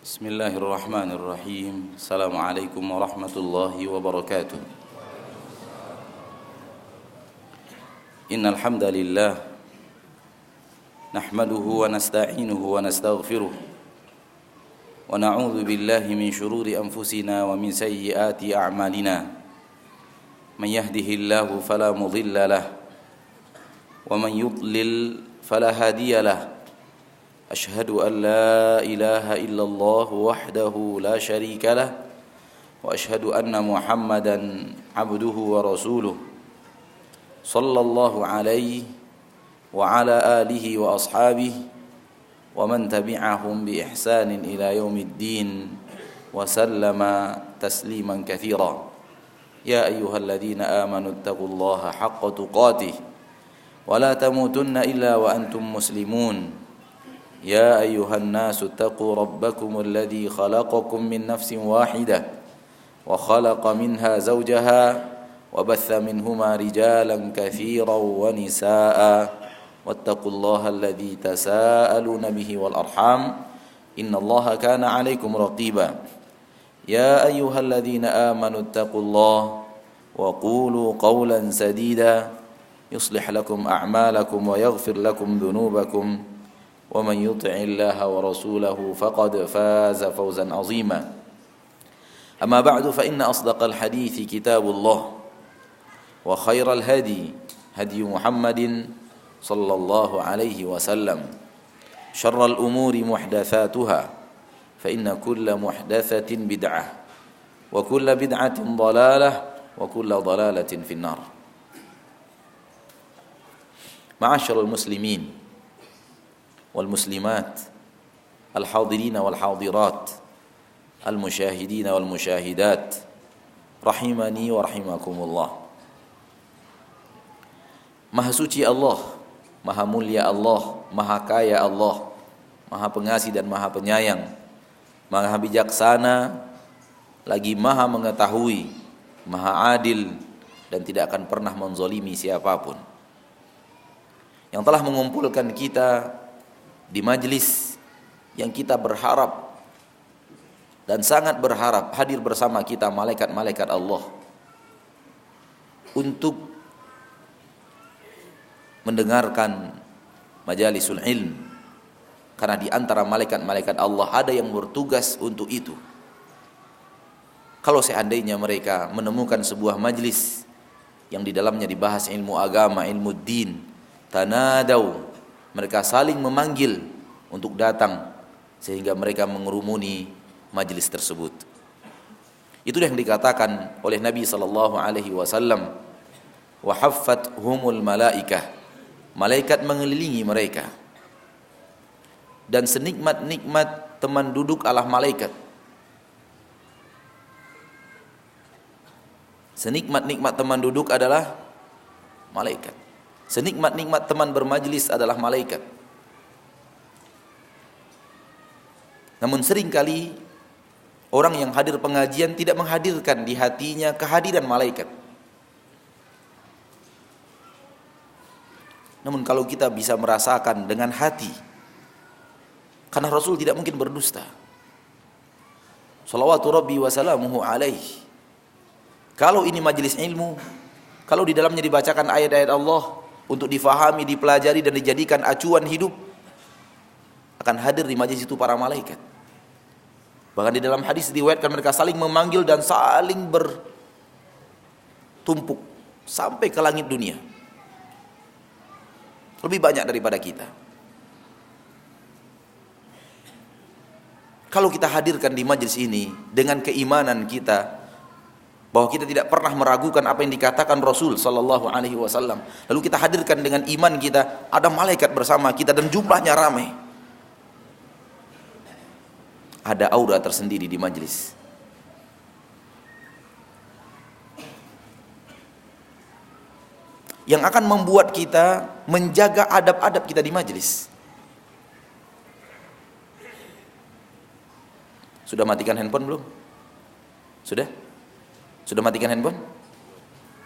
Bismillahirrahmanirrahim. Assalamualaikum warahmatullahi wabarakatuh. Innal hamdalillah nahmaduhu wa nasta'inuhu wa nastaghfiruh wa na'udzu billahi min shururi anfusina wa min sayyiati a'malina. Man yahdihillahu fala mudilla lahu wa man yudlil fala hadiya lahu. أشهد أن لا إله إلا الله وحده لا شريك له وأشهد أن محمدا عبده ورسوله صلى الله عليه وعلى آله وأصحابه ومن تبعهم بإحسان إلى يوم الدين وسلم تسليما كثيرا يا أيها الذين آمنوا اتقوا الله حق تقاته ولا تموتن إلا وأنتم مسلمون يا أيها الناس اتقوا ربكم الذي خلقكم من نفس واحدة وخلق منها زوجها وبث منهما رجالا كثيرا ونساء واتقوا الله الذي تساءلون به والأرحام إن الله كان عليكم رقيبا يا أيها الذين آمنوا اتقوا الله وقولوا قولا سديدا يصلح لكم أعمالكم ويغفر لكم ذنوبكم ومن يطع الله ورسوله فقد فاز فوزا عظيما أما بعد فإن أصدق الحديث كتاب الله وخير الهدي هدي محمد صلى الله عليه وسلم شر الأمور محدثاتها فإن كل محدثة بدعة وكل بدعة ضلالة وكل ضلالة في النار. معاشر المسلمين والمسلمات الحاضرين والحاضرات المشاهدين والمشاهدات رحمني ورحمكم الله. Maha suci Allah, maha mulia Allah, maha kaya Allah, maha pengasih dan maha penyayang, maha bijaksana, lagi maha mengetahui, maha adil dan tidak akan pernah menzalimi siapapun. Yang telah mengumpulkan kita di majlis yang kita berharap dan sangat berharap hadir bersama kita malaikat-malaikat Allah untuk mendengarkan majalisul ilm, karena di antara malaikat-malaikat Allah ada yang bertugas untuk itu. Kalau seandainya mereka menemukan sebuah majlis yang di dalamnya dibahas ilmu agama, ilmu din, tanadau, mereka saling memanggil untuk datang sehingga mereka mengerumuni majlis tersebut. Itu yang dikatakan oleh Nabi sallallahu alaihi wasallam, wa haffathumul malaikah, malaikat mengelilingi mereka. Dan senikmat-nikmat teman duduk adalah malaikat. Senikmat-nikmat teman duduk adalah malaikat. Senikmat-nikmat teman bermajlis adalah malaikat. Namun seringkali orang yang hadir pengajian tidak menghadirkan di hatinya kehadiran malaikat. Namun kalau kita bisa merasakan dengan hati, karena Rasul tidak mungkin berdusta. Shalawatu Rabbi wa salamuhu alaihi. Kalau ini majelis ilmu, kalau di dalamnya dibacakan ayat-ayat Allah untuk difahami, dipelajari dan dijadikan acuan hidup, akan hadir di majlis itu para malaikat. Bahkan di dalam hadis diriwayatkan mereka saling memanggil dan saling bertumpuk sampai ke langit dunia. Lebih banyak daripada kita. Kalau kita hadirkan di majlis ini dengan keimanan kita bahwa kita tidak pernah meragukan apa yang dikatakan Rasul sallallahu alaihi wasallam, lalu kita hadirkan dengan iman kita, ada malaikat bersama kita dan jumlahnya ramai, ada aura tersendiri di majlis. Yang akan membuat kita menjaga adab-adab kita di majlis. Sudah matikan handphone belum? Sudah? Sudah matikan handphone?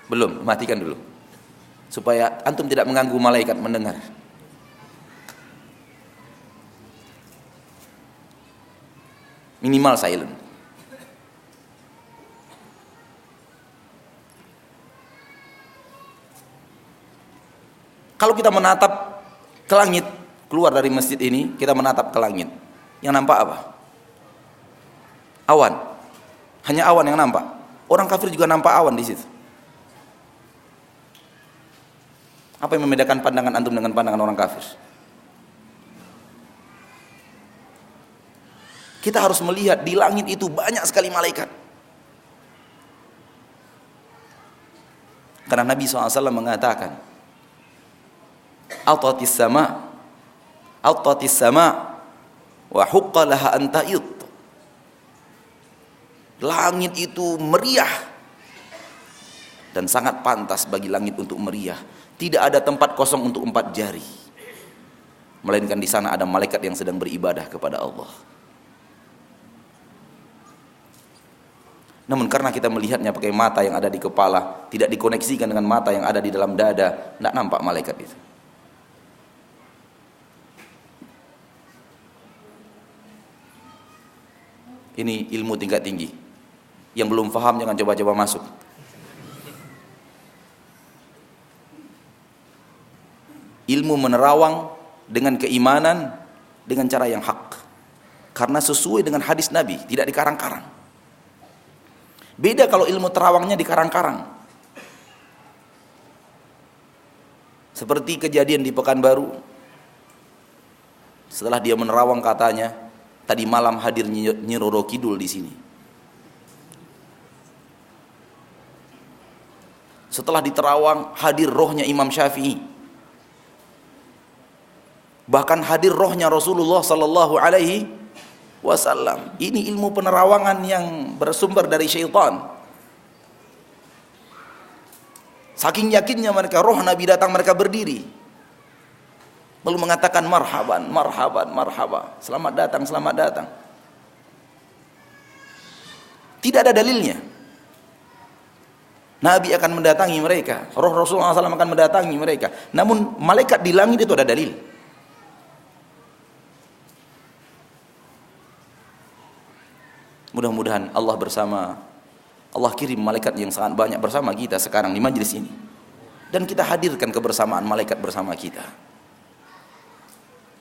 Belum, matikan dulu. Supaya antum tidak mengganggu malaikat mendengar. Minimal silent. Kalau kita menatap ke langit, keluar dari masjid ini, kita menatap ke langit, yang nampak apa? Awan. Hanya awan yang nampak. Orang kafir juga nampak awan di situ. Apa yang membedakan pandangan antum dengan pandangan orang kafir? Kita harus melihat di langit itu banyak sekali malaikat. Karena Nabi SAW mengatakan, Atatis sama wa huqqa laha an ta'id. Langit itu meriah dan sangat pantas bagi langit untuk meriah. Tidak ada tempat kosong untuk 4 jari, melainkan di sana ada malaikat yang sedang beribadah kepada Allah. Namun karena kita melihatnya pakai mata yang ada di kepala, tidak dikoneksikan dengan mata yang ada di dalam dada, tidak nampak malaikat itu. Ini ilmu tingkat tinggi. Yang belum paham jangan coba-coba masuk. Ilmu menerawang dengan keimanan dengan cara yang hak. Karena sesuai dengan hadis Nabi, tidak dikarang-karang. Beda kalau ilmu terawangnya dikarang-karang. Seperti kejadian di Pekanbaru. Setelah dia menerawang katanya, tadi malam hadir Nyi Roro Kidul di sini. Setelah diterawang hadir rohnya Imam Syafi'i. Bahkan hadir rohnya Rasulullah sallallahu alaihi wasallam. Ini ilmu penerawangan yang bersumber dari syaitan. Saking yakinnya mereka, roh Nabi datang, mereka berdiri lalu mengatakan marhaban, marhaban, marhaba, selamat datang, selamat datang. Tidak ada dalilnya Nabi akan mendatangi mereka, roh Rasulullah SAW akan mendatangi mereka. Namun malaikat di langit itu ada dalil. Mudah-mudahan Allah kirim malaikat yang sangat banyak bersama kita sekarang di majlis ini, dan kita hadirkan kebersamaan malaikat bersama kita.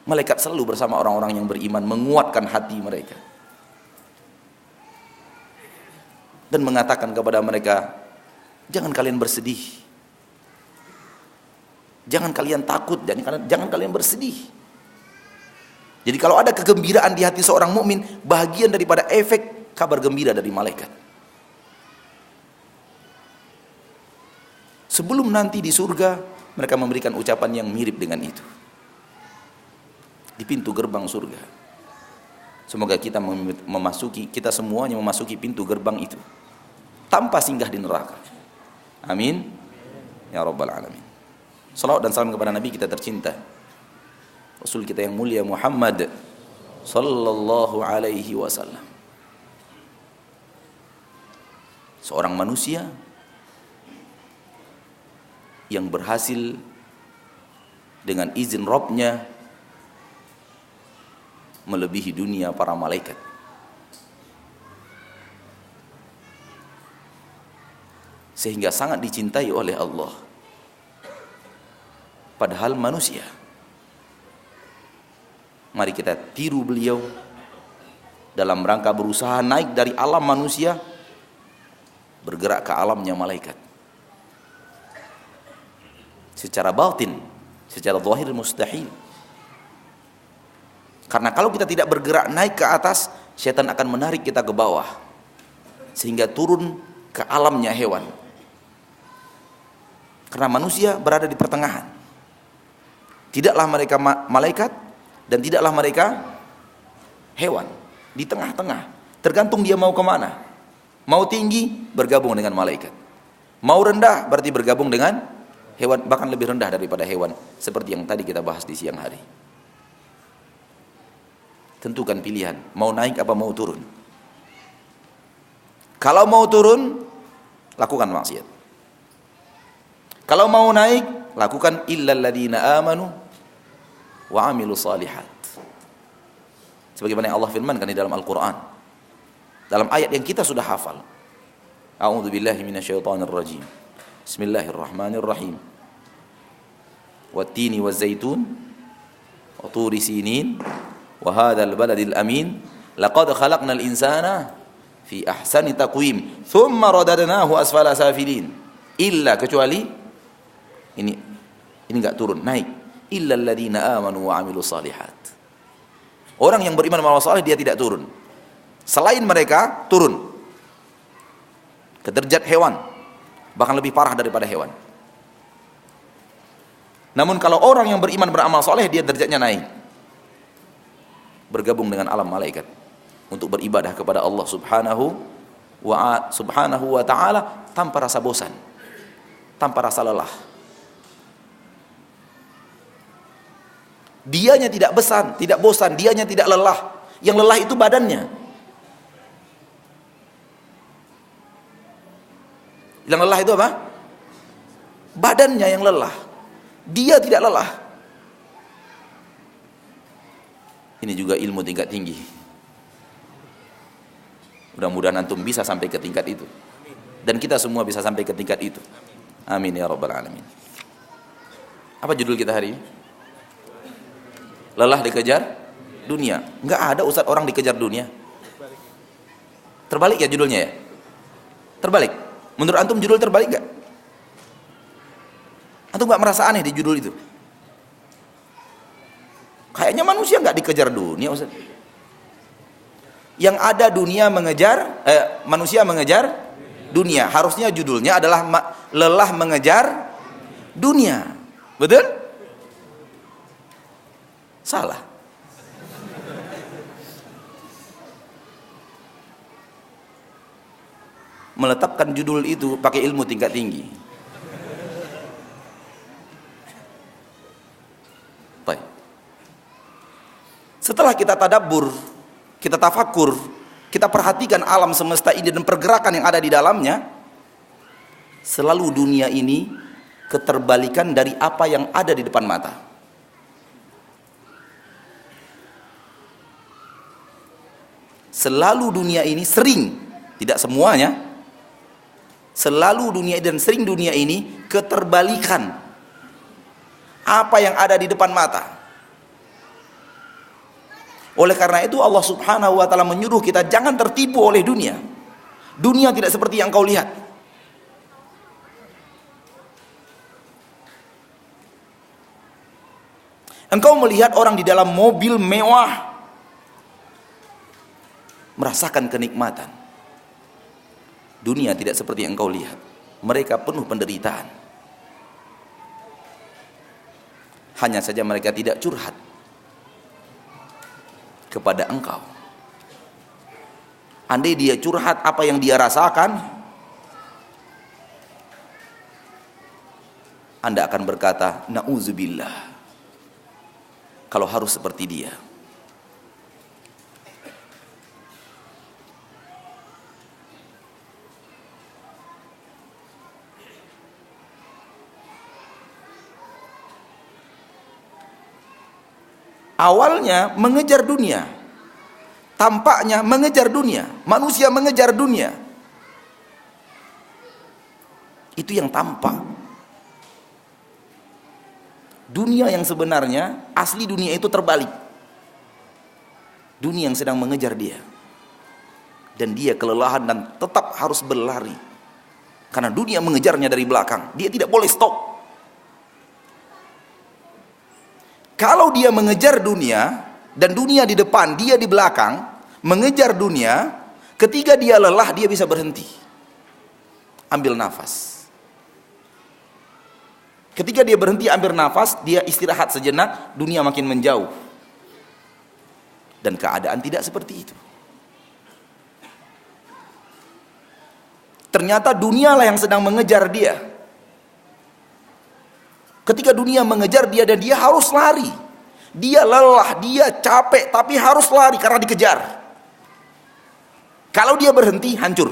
Malaikat selalu bersama orang-orang yang beriman, menguatkan hati mereka dan mengatakan kepada mereka, jangan kalian bersedih, jangan kalian takut, jangan kalian bersedih. Jadi kalau ada kegembiraan di hati seorang mukmin, bagian daripada efek kabar gembira dari malaikat. Sebelum nanti di surga, mereka memberikan ucapan yang mirip dengan itu di pintu gerbang surga. Semoga kita semuanya memasuki pintu gerbang itu tanpa singgah di neraka. Amin ya rabbal alamin. Salawat dan salam kepada Nabi kita tercinta, Rasul kita yang mulia Muhammad sallallahu alaihi wasallam. Seorang manusia yang berhasil dengan izin Rabb-nya melebihi dunia para malaikat. Sehingga sangat dicintai oleh Allah. Padahal manusia. Mari kita tiru beliau dalam rangka berusaha naik dari alam manusia bergerak ke alamnya malaikat. Secara batin, secara zahir mustahil. Karena kalau kita tidak bergerak naik ke atas, syaitan akan menarik kita ke bawah sehingga turun ke alamnya hewan. Karena manusia berada di pertengahan. Tidaklah mereka malaikat dan tidaklah mereka hewan. Di tengah-tengah. Tergantung dia mau kemana. Mau tinggi, bergabung dengan malaikat. Mau rendah, berarti bergabung dengan hewan. Bahkan lebih rendah daripada hewan. Seperti yang tadi kita bahas di siang hari. Tentukan pilihan. Mau naik apa mau turun. Kalau mau turun, lakukan maksiat. Kalau mau naik, lakukan illal ladzina amanu wa amilus salihat. Sebagaimana yang Allah firmankan di dalam Al-Qur'an, dalam ayat yang kita sudah hafal. A'udzubillahi minasyaitonirrajim. Bismillahirrahmanirrahim. Wattini wazzaitun wa turi sinin wa hadzal baladil amin laqad khalaqnal insana fi ahsani taqwim thumma radadnahu asfala safilin. Illa, kecuali ini enggak turun, naik. Illal ladzina amanu wa amilus shalihat. Orang yang beriman beramal saleh dia tidak turun. Selain mereka turun ke derajat hewan, bahkan lebih parah daripada hewan. Namun kalau orang yang beriman beramal saleh dia derajatnya naik, bergabung dengan alam malaikat untuk beribadah kepada Allah subhanahu wa ta'ala tanpa rasa bosan, tanpa rasa lelah. Dianya tidak bosan, dianya tidak lelah. Yang lelah itu badannya. Yang lelah itu apa? Badannya yang lelah. Dia tidak lelah. Ini juga ilmu tingkat tinggi. Mudah-mudahan antum bisa sampai ke tingkat itu. Dan kita semua bisa sampai ke tingkat itu. Amin ya rabbal alamin. Apa judul kita hari ini? Lelah dikejar dunia. Enggak ada ustaz orang dikejar dunia. Terbalik ya judulnya ya? Terbalik. Menurut antum judul terbalik enggak? Antum enggak merasa aneh di judul itu? Kayaknya manusia enggak dikejar dunia ustaz. Yang ada dunia mengejar, manusia mengejar dunia. Harusnya judulnya adalah lelah mengejar dunia. Betul? Salah. Meletakkan judul itu pakai ilmu tingkat tinggi. Baik. Setelah kita tadabbur, kita tafakur, kita perhatikan alam semesta ini dan pergerakan yang ada di dalamnya, selalu dunia ini keterbalikan dari apa yang ada di depan mata. Selalu dunia ini sering, tidak semuanya, selalu dunia dan sering dunia ini keterbalikan apa yang ada di depan mata. Oleh karena itu Allah subhanahu wa ta'ala menyuruh kita jangan tertipu oleh dunia. Dunia tidak seperti yang kau lihat. Engkau melihat orang di dalam mobil mewah, merasakan kenikmatan. Dunia tidak seperti yang engkau lihat. Mereka penuh penderitaan. Hanya saja mereka tidak curhat kepada engkau. Andai dia curhat apa yang dia rasakan, Anda akan berkata, na'udzubillah, kalau harus seperti dia. Awalnya mengejar dunia, tampaknya mengejar dunia, manusia mengejar dunia. Itu yang tampak. Dunia yang sebenarnya, asli dunia itu terbalik. Dunia yang sedang mengejar dia. Dan dia kelelahan dan tetap harus berlari. Karena dunia mengejarnya dari belakang. Dia tidak boleh stop. Kalau dia mengejar dunia, dan dunia di depan, dia di belakang, mengejar dunia, ketika dia lelah, dia bisa berhenti. Ambil nafas. Ketika dia berhenti ambil nafas, dia istirahat sejenak, dunia makin menjauh. Dan keadaan tidak seperti itu. Ternyata dunialah yang sedang mengejar dia. Ketika dunia mengejar dia dan dia harus lari. Dia lelah, dia capek, tapi harus lari karena dikejar. Kalau dia berhenti, hancur.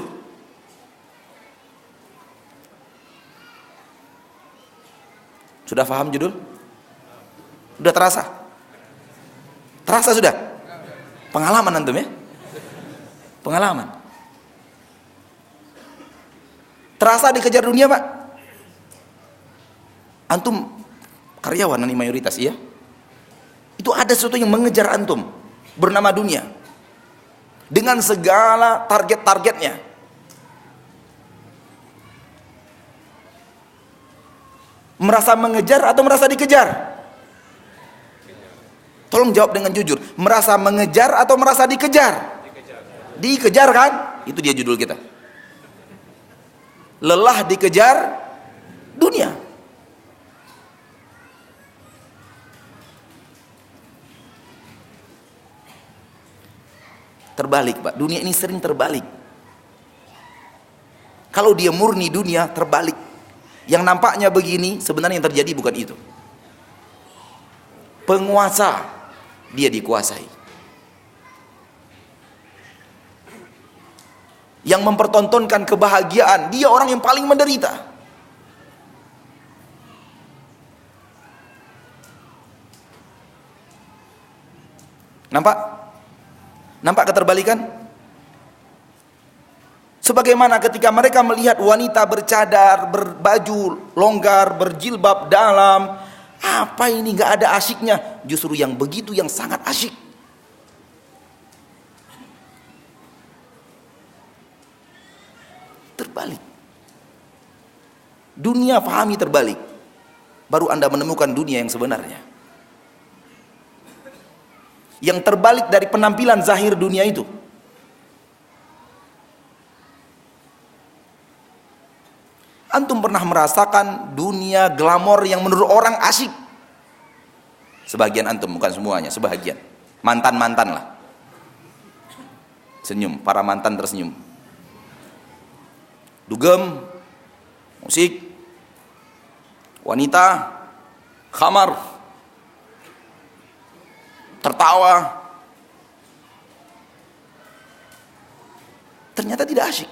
Sudah paham judul? Sudah terasa? Terasa sudah? Pengalaman antum ya? Pengalaman. Terasa dikejar dunia, Pak? Antum karyawan ini mayoritas, iya? Itu ada sesuatu yang mengejar antum, bernama dunia, dengan segala target-targetnya. Merasa mengejar atau merasa dikejar? Tolong jawab dengan jujur. Merasa mengejar atau merasa dikejar? Dikejar kan? Itu dia judul kita. Lelah dikejar dunia. Terbalik, Pak. Dunia ini sering terbalik. Kalau dia murni dunia, terbalik. Yang nampaknya begini, sebenarnya yang terjadi bukan itu. Penguasa, dia dikuasai. Yang mempertontonkan kebahagiaan, dia orang yang paling menderita. Nampak? Nampak keterbalikan? Sebagaimana ketika mereka melihat wanita bercadar, berbaju longgar, berjilbab dalam, apa ini, gak ada asyiknya. Justru yang begitu yang sangat asyik. Terbalik. Dunia pahami terbalik, baru Anda menemukan dunia yang sebenarnya. Yang terbalik dari penampilan zahir dunia itu. Antum pernah merasakan dunia glamor yang menurut orang asyik? Sebagian antum, bukan semuanya, sebagian. Mantan-mantan lah. Senyum, para mantan tersenyum. Dugem, musik, wanita, khamar, tertawa. Ternyata tidak asyik.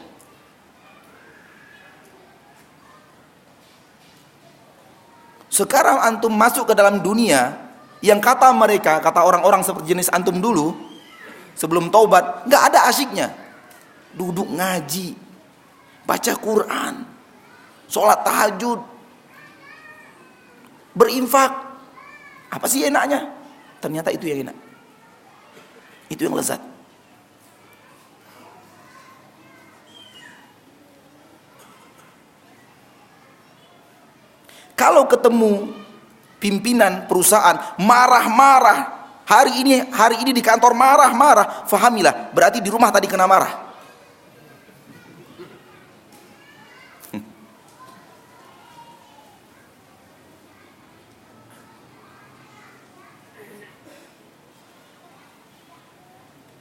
Sekarang antum masuk ke dalam dunia yang kata mereka, kata orang-orang seperti jenis antum dulu, sebelum taubat, nggak ada asyiknya. Duduk ngaji, baca Quran, sholat tahajud, berinfak. Apa sih enaknya? Ternyata itu yang enak. Itu yang lezat. Kalau ketemu pimpinan perusahaan marah-marah, hari ini di kantor marah-marah, fahamilah, berarti di rumah tadi kena marah.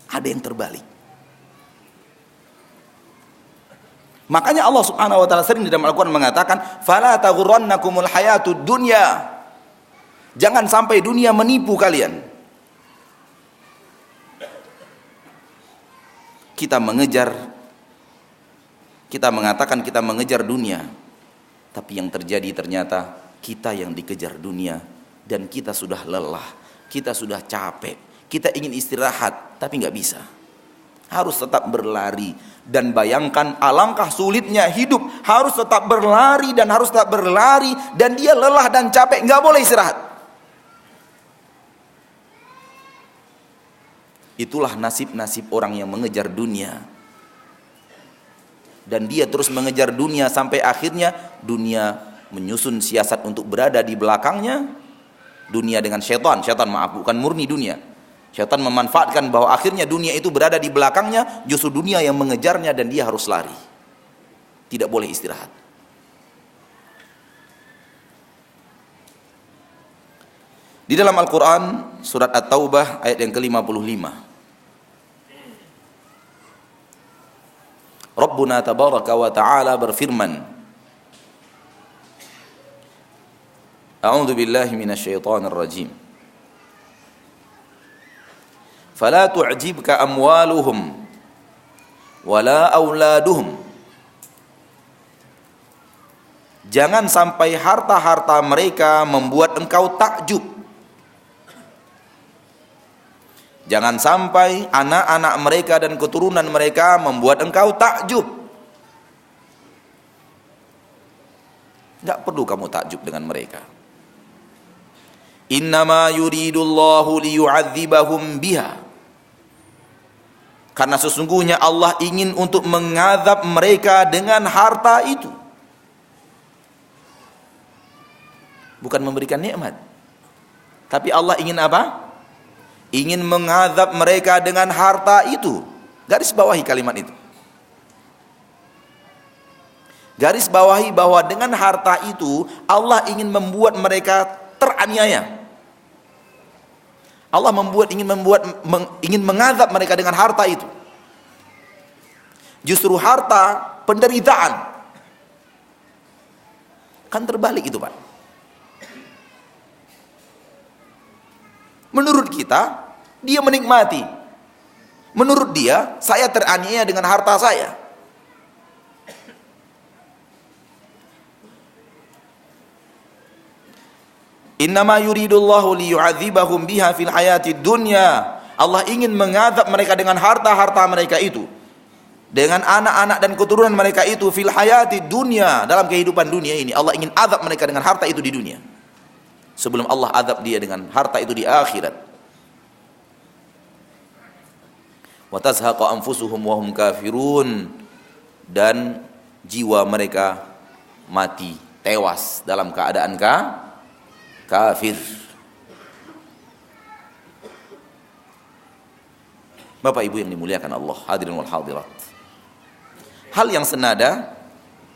Ada yang terbalik. Makanya Allah Subhanahu wa taala sering di dalam Al-Qur'an mengatakan, "Fala taghurrannakumul hayatud dunya." Jangan sampai dunia menipu kalian. Kita mengatakan kita mengejar dunia, tapi yang terjadi ternyata kita yang dikejar dunia dan kita sudah lelah, kita sudah capek, kita ingin istirahat tapi nggak bisa. Harus tetap berlari. Dan bayangkan alangkah sulitnya hidup, harus tetap berlari dan harus tetap berlari, dan dia lelah dan capek, nggak boleh istirahat. Itulah nasib-nasib orang yang mengejar dunia. Dan dia terus mengejar dunia sampai akhirnya dunia menyusun siasat untuk berada di belakangnya. Dunia dengan syaitan, bukan murni dunia. Syaitan memanfaatkan bahwa akhirnya dunia itu berada di belakangnya, justru dunia yang mengejarnya dan dia harus lari. Tidak boleh istirahat. Di dalam Al-Quran, surat At-Taubah ayat yang ke-55. Rabbuna tabaraka wa ta'ala berfirman, A'udzu billahi minasyaitonir rajim. Fala tu'jibka amwaluhum wala auladuhum. Jangan sampai harta-harta mereka membuat engkau takjub. Jangan sampai anak-anak mereka dan keturunan mereka membuat engkau takjub. Enggak perlu kamu takjub dengan mereka. Innama yuridullahu liyu'adzibahum biha. Karena sesungguhnya Allah ingin untuk mengazab mereka dengan harta itu. Bukan memberikan nikmat. Tapi Allah ingin apa? Ingin mengazab mereka dengan harta itu. Garis bawahi kalimat itu. Garis bawahi bahwa dengan harta itu Allah ingin membuat mereka teraniaya. Allah ingin mengazab mereka dengan harta itu. Justru harta penderitaan. Kan terbalik itu, Pak. Menurut kita, dia menikmati. Menurut dia, saya teraniaya dengan harta saya. Innama yuridullahu liyu'adzibahum biha fil hayatid dunya. Allah ingin mengazab mereka dengan harta-harta mereka itu, dengan anak-anak dan keturunan mereka itu fil hayatid dunya, dalam kehidupan dunia ini. Allah ingin azab mereka dengan harta itu di dunia, sebelum Allah azab dia dengan harta itu di akhirat. Wa tazhaqa anfusuhum wa hum kafirun, dan jiwa mereka mati, tewas dalam keadaan kafir. Bapak Ibu yang dimuliakan Allah, hadirin wal hadirat. Hal yang senada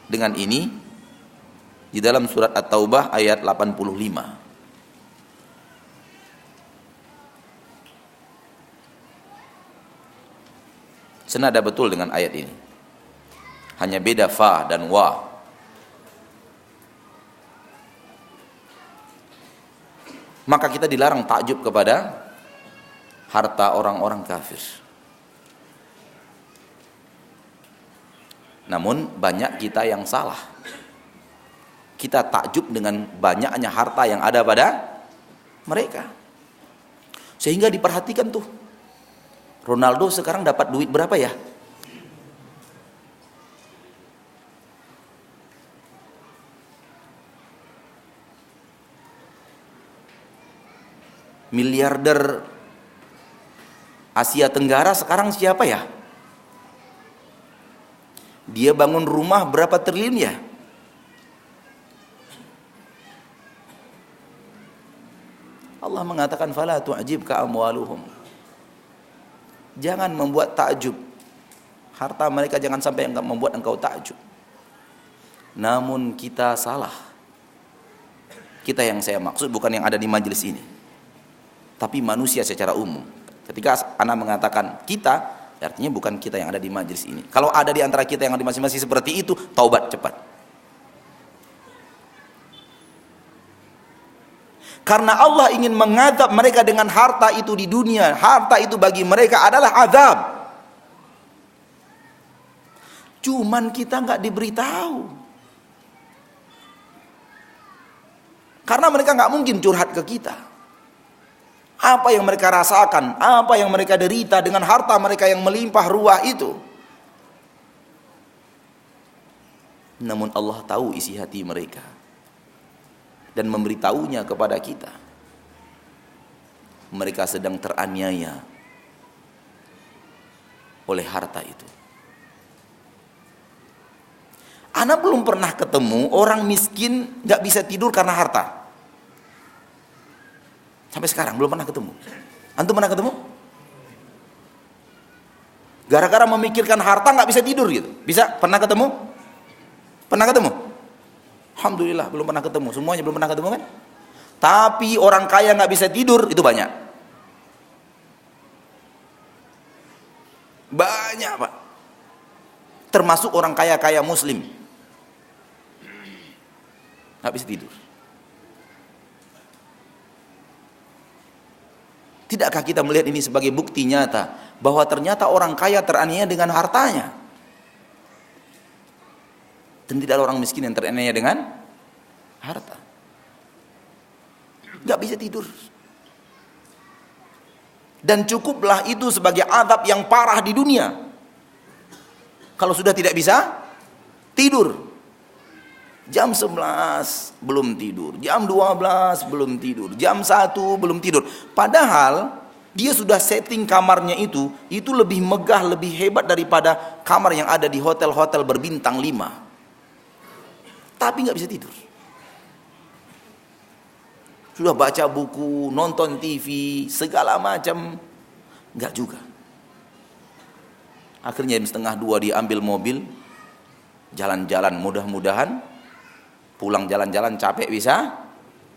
dengan ini di dalam surat At-Taubah ayat 85. Senada betul dengan ayat ini. Hanya beda fa dan wa. Maka kita dilarang takjub kepada harta orang-orang kafir. Namun banyak kita yang salah. Kita takjub dengan banyaknya harta yang ada pada mereka. Sehingga diperhatikan tuh, Ronaldo sekarang dapat duit berapa ya? Miliarder Asia Tenggara sekarang siapa ya? Dia bangun rumah berapa triliun ya? Allah mengatakan fala tu'jibka amwaluhum. Jangan membuat takjub harta mereka, jangan sampai membuat engkau takjub. Namun kita salah. Kita yang saya maksud bukan yang ada di majelis ini, tapi manusia secara umum. Ketika ana mengatakan kita, artinya bukan kita yang ada di majelis ini. Kalau ada di antara kita yang ada di masing-masing seperti itu, taubat cepat. Karena Allah ingin mengazab mereka dengan harta itu di dunia. Harta itu bagi mereka adalah azab. Cuman kita nggak diberitahu. Karena mereka nggak mungkin curhat ke kita. Apa yang mereka rasakan, apa yang mereka derita dengan harta mereka yang melimpah ruah itu. Namun Allah tahu isi hati mereka dan memberitahunya kepada kita. Mereka sedang teraniaya oleh harta itu. Ana belum pernah ketemu orang miskin gak bisa tidur karena harta. Sampai sekarang belum pernah ketemu. Antum pernah ketemu? Gara-gara memikirkan harta gak bisa tidur gitu. Bisa? Pernah ketemu? Pernah ketemu? Alhamdulillah belum pernah ketemu. Semuanya belum pernah ketemu kan? Tapi orang kaya gak bisa tidur itu banyak. Banyak, Pak. Termasuk orang kaya-kaya muslim. Gak bisa tidur. Tidakkah kita melihat ini sebagai bukti nyata bahwa ternyata orang kaya teraniaya dengan hartanya, dan tidak ada orang miskin yang teraniaya dengan harta? Gak bisa tidur. Dan cukuplah itu sebagai azab yang parah di dunia. Kalau sudah tidak bisa tidur, Jam 11 belum tidur, jam 12 belum tidur, jam 1 belum tidur. Padahal dia sudah setting kamarnya itu lebih megah, lebih hebat daripada kamar yang ada di hotel-hotel berbintang 5. Tapi nggak bisa tidur. Sudah baca buku, nonton TV, segala macam, nggak juga. Akhirnya jam setengah 2 dia ambil mobil, jalan-jalan, mudah-mudahan pulang jalan-jalan capek bisa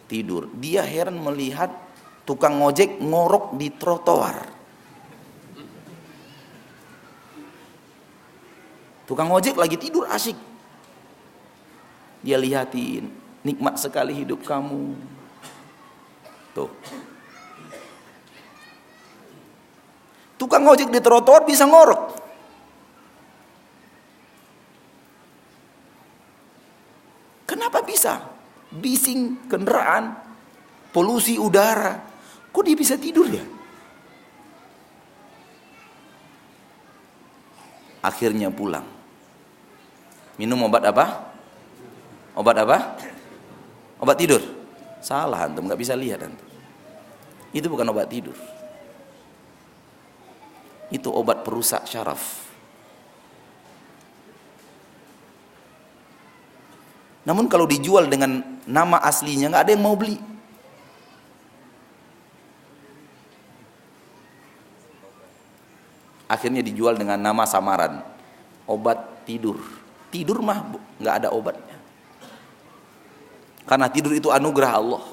tidur. Dia heran melihat tukang ngojek ngorok di trotoar. Tukang ngojek lagi tidur asyik. Dia lihatin, nikmat sekali hidup kamu. Tuh. Tukang ngojek di trotoar bisa ngorok. Kenapa bisa? Bising kendaraan, polusi udara. Kok dia bisa tidur ya? Akhirnya pulang. Minum obat apa? Obat apa? Obat tidur. Salah antum, nggak bisa lihat antum. Itu bukan obat tidur. Itu obat perusak syaraf. Namun kalau dijual dengan nama aslinya nggak ada yang mau beli. Akhirnya dijual dengan nama samaran, obat tidur. Tidur mah nggak ada obatnya. Karena tidur itu anugerah Allah.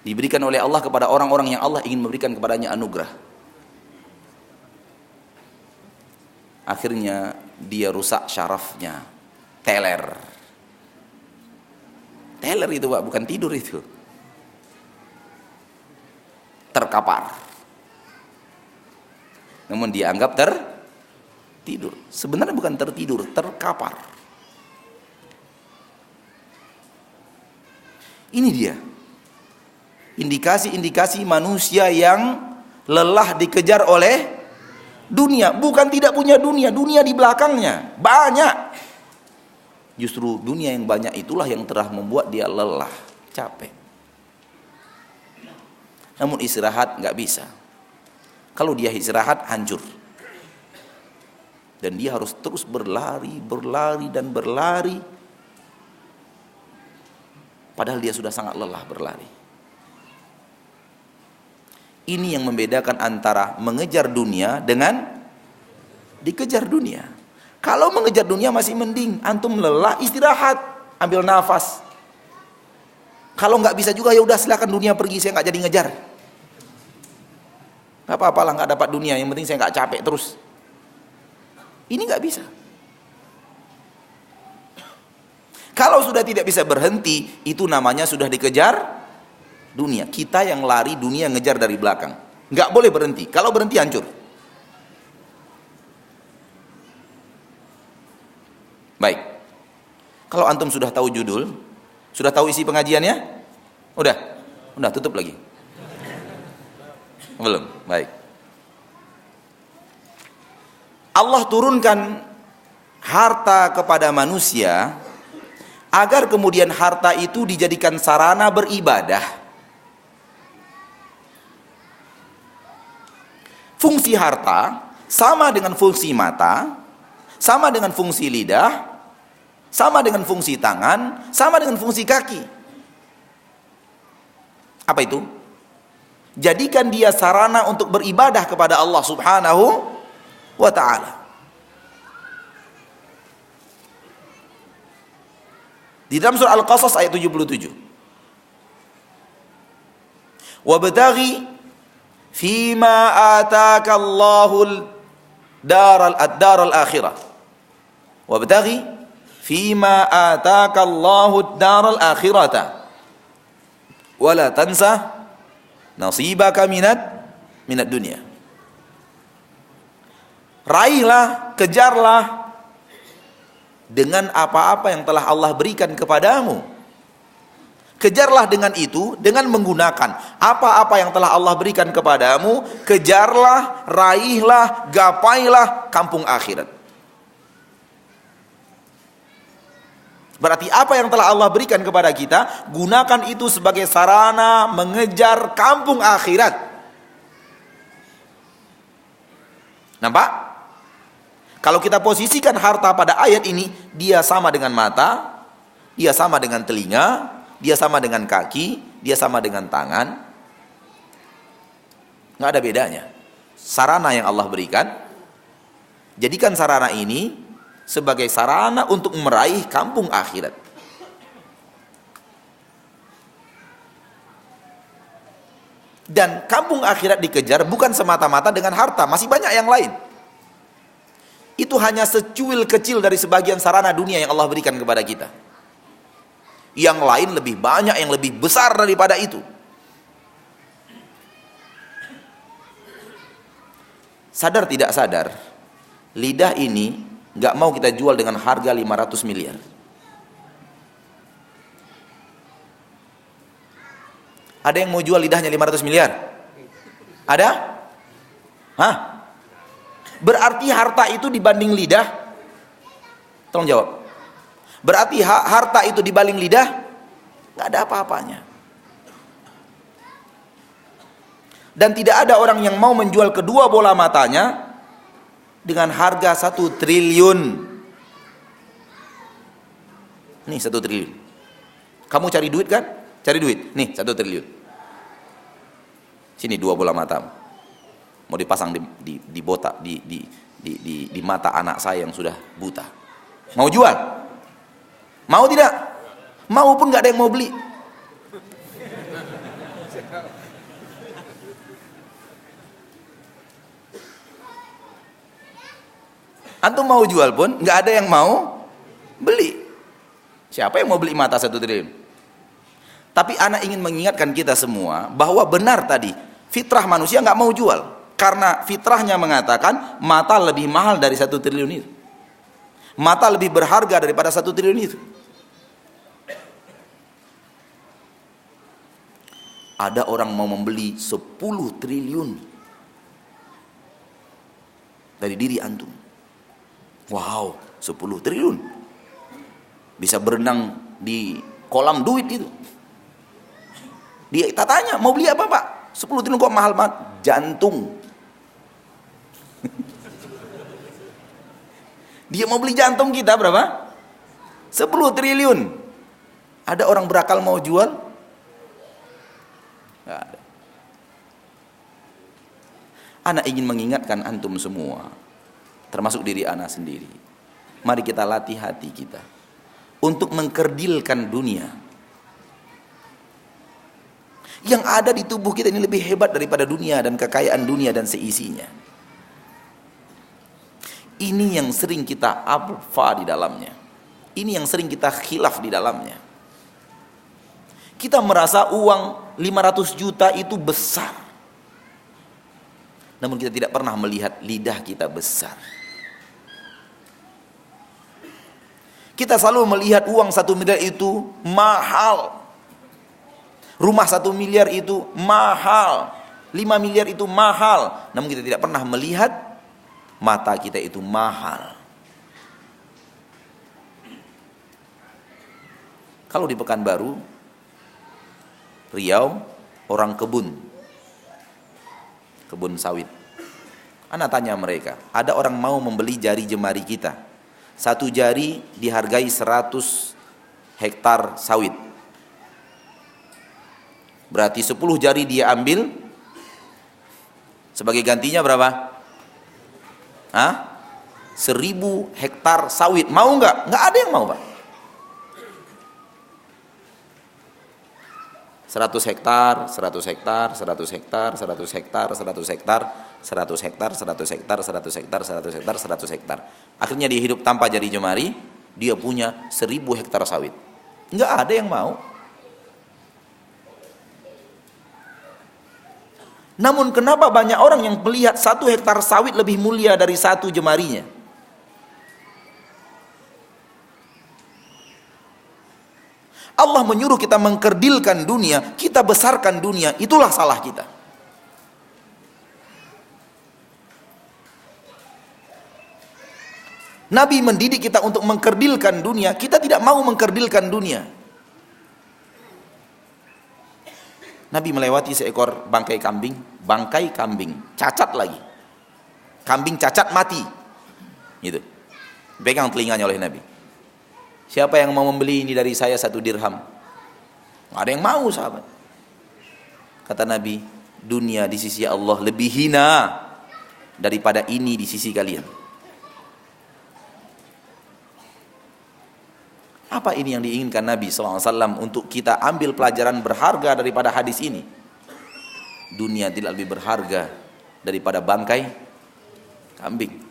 Diberikan oleh Allah kepada orang-orang yang Allah ingin memberikan kepadanya anugerah. Akhirnya dia rusak syarafnya. Teler. Teler itu Pak, bukan tidur itu. Terkapar. Namun dianggap tertidur. Sebenarnya bukan tertidur, terkapar. Ini dia. Indikasi-indikasi manusia yang lelah dikejar oleh dunia. Bukan tidak punya dunia, dunia di belakangnya. Banyak. Justru dunia yang banyak itulah yang telah membuat dia lelah, capek. Namun istirahat nggak bisa. Kalau dia istirahat hancur. Dan dia harus terus berlari, dan berlari. Padahal dia sudah sangat lelah berlari. Ini yang membedakan antara mengejar dunia dengan dikejar dunia. Kalau mengejar dunia masih mending, antum lelah istirahat, ambil nafas. Kalau nggak bisa juga ya udah silakan dunia pergi, saya nggak jadi ngejar. Nggak apa-apalah nggak dapat dunia, yang penting saya nggak capek terus. Ini nggak bisa. Kalau sudah tidak bisa berhenti, itu namanya sudah dikejar dunia. Kita yang lari, dunia ngejar dari belakang. Nggak boleh berhenti. Kalau berhenti hancur. Baik. Kalau antum sudah tahu judul, sudah tahu isi pengajiannya? Udah tutup lagi. Belum. Baik. Allah turunkan harta kepada manusia agar kemudian harta itu dijadikan sarana beribadah. Fungsi harta sama dengan fungsi mata, sama dengan fungsi lidah, sama dengan fungsi tangan, sama dengan fungsi kaki. Apa itu? Jadikan dia sarana untuk beribadah kepada Allah Subhanahu wa ta'ala. Di dalam surah Al-Qasas ayat 77. Wabtaghi fima ataka Allahul daral akhirah. Wabtaghi fima ataka Allahud daral akhirata. Wala tansa nasibaka minat dunia. Raihlah, kejarlah dengan apa-apa yang telah Allah berikan kepadamu. Kejarlah dengan itu, dengan menggunakan apa-apa yang telah Allah berikan kepadamu. Kejarlah, raihlah, gapailah kampung akhirat. Berarti apa yang telah Allah berikan kepada kita, gunakan itu sebagai sarana mengejar kampung akhirat. Nampak? Kalau kita posisikan harta pada ayat ini, dia sama dengan mata, dia sama dengan telinga, dia sama dengan kaki, dia sama dengan tangan. Nggak ada bedanya. Sarana yang Allah berikan, jadikan sarana ini sebagai sarana untuk meraih kampung akhirat. Dan kampung akhirat dikejar bukan semata-mata dengan harta, masih banyak yang lain. Itu hanya secuil kecil dari sebagian sarana dunia yang Allah berikan kepada kita. Yang lain lebih banyak, yang lebih besar daripada itu. Sadar tidak sadar, lidah ini nggak mau kita jual dengan harga 500 miliar. Ada yang mau jual lidahnya 500 miliar? Ada? Hah? Berarti harta itu dibanding lidah? Tolong jawab. Berarti harta itu dibanding lidah? Nggak ada apa-apanya. Dan tidak ada orang yang mau menjual kedua bola matanya dengan harga 1 triliun. Nih 1 triliun. Kamu cari duit kan? Cari duit. Nih 1 triliun. Sini 2 bola matamu. Mau dipasang di botak di mata anak saya yang sudah buta. Mau jual? Mau tidak? Mau pun nggak ada yang mau beli. Antum mau jual pun nggak ada yang mau beli. Siapa yang mau beli mata 1 triliun? Tapi anak ingin mengingatkan kita semua bahwa benar tadi, fitrah manusia nggak mau jual, karena fitrahnya mengatakan mata lebih mahal dari 1 triliun itu. Mata lebih berharga daripada 1 triliun itu. Ada orang mau membeli 10 triliun dari diri antum. Wow, 10 triliun. Bisa berenang di kolam duit itu. Dia tanya, mau beli apa Pak? 10 triliun kok mahal banget? Jantung. Dia mau beli jantung kita berapa? 10 triliun. Ada orang berakal mau jual? Nggak ada. Anak ingin mengingatkan antum semua, termasuk diri anak sendiri. Mari kita latih hati kita untuk mengkerdilkan dunia. Yang ada di tubuh kita ini lebih hebat daripada dunia dan kekayaan dunia dan seisinya. Ini yang sering kita alfa di dalamnya. Ini yang sering kita khilaf di dalamnya. Kita merasa uang 500 juta itu besar. Namun kita tidak pernah melihat lidah kita besar. Kita selalu melihat uang 1 miliar itu mahal. Rumah 1 miliar itu mahal. 5 miliar itu mahal. Namun kita tidak pernah melihat mata kita itu mahal. Kalau di Pekanbaru, Riau, orang kebun sawit. Ana tanya mereka, ada orang mau membeli jari jemari kita. 1 jari dihargai 100 hektar sawit. Berarti 10 jari dia ambil, sebagai gantinya berapa? 1000 hektar sawit. Mau nggak? Nggak ada yang mau, Pak. 100 hektar, 100 hektar, 100 hektar, 100 hektar, 100 hektar, 100 hektar, 100 hektar, 100 hektar, 100 hektar, 100 hektar. Akhirnya dia hidup tanpa jari jemari, dia punya 1000 hektar sawit. Nggak ada yang mau. Namun kenapa banyak orang yang melihat 1 hektar sawit lebih mulia dari 1 jemarinya? Allah menyuruh kita mengkerdilkan dunia, kita besarkan dunia, itulah salah kita. Nabi mendidik kita untuk mengkerdilkan dunia, kita tidak mau mengkerdilkan dunia. Nabi melewati seekor bangkai kambing, cacat lagi. Kambing cacat mati. Gitu. Pegang telinganya oleh Nabi. Siapa yang mau membeli ini dari saya 1 dirham? Nggak ada yang mau, sahabat. Kata Nabi, dunia di sisi Allah lebih hina daripada ini di sisi kalian. Apa ini yang diinginkan Nabi SAW untuk kita ambil pelajaran berharga daripada hadis ini? Dunia tidak lebih berharga daripada bangkai kambing.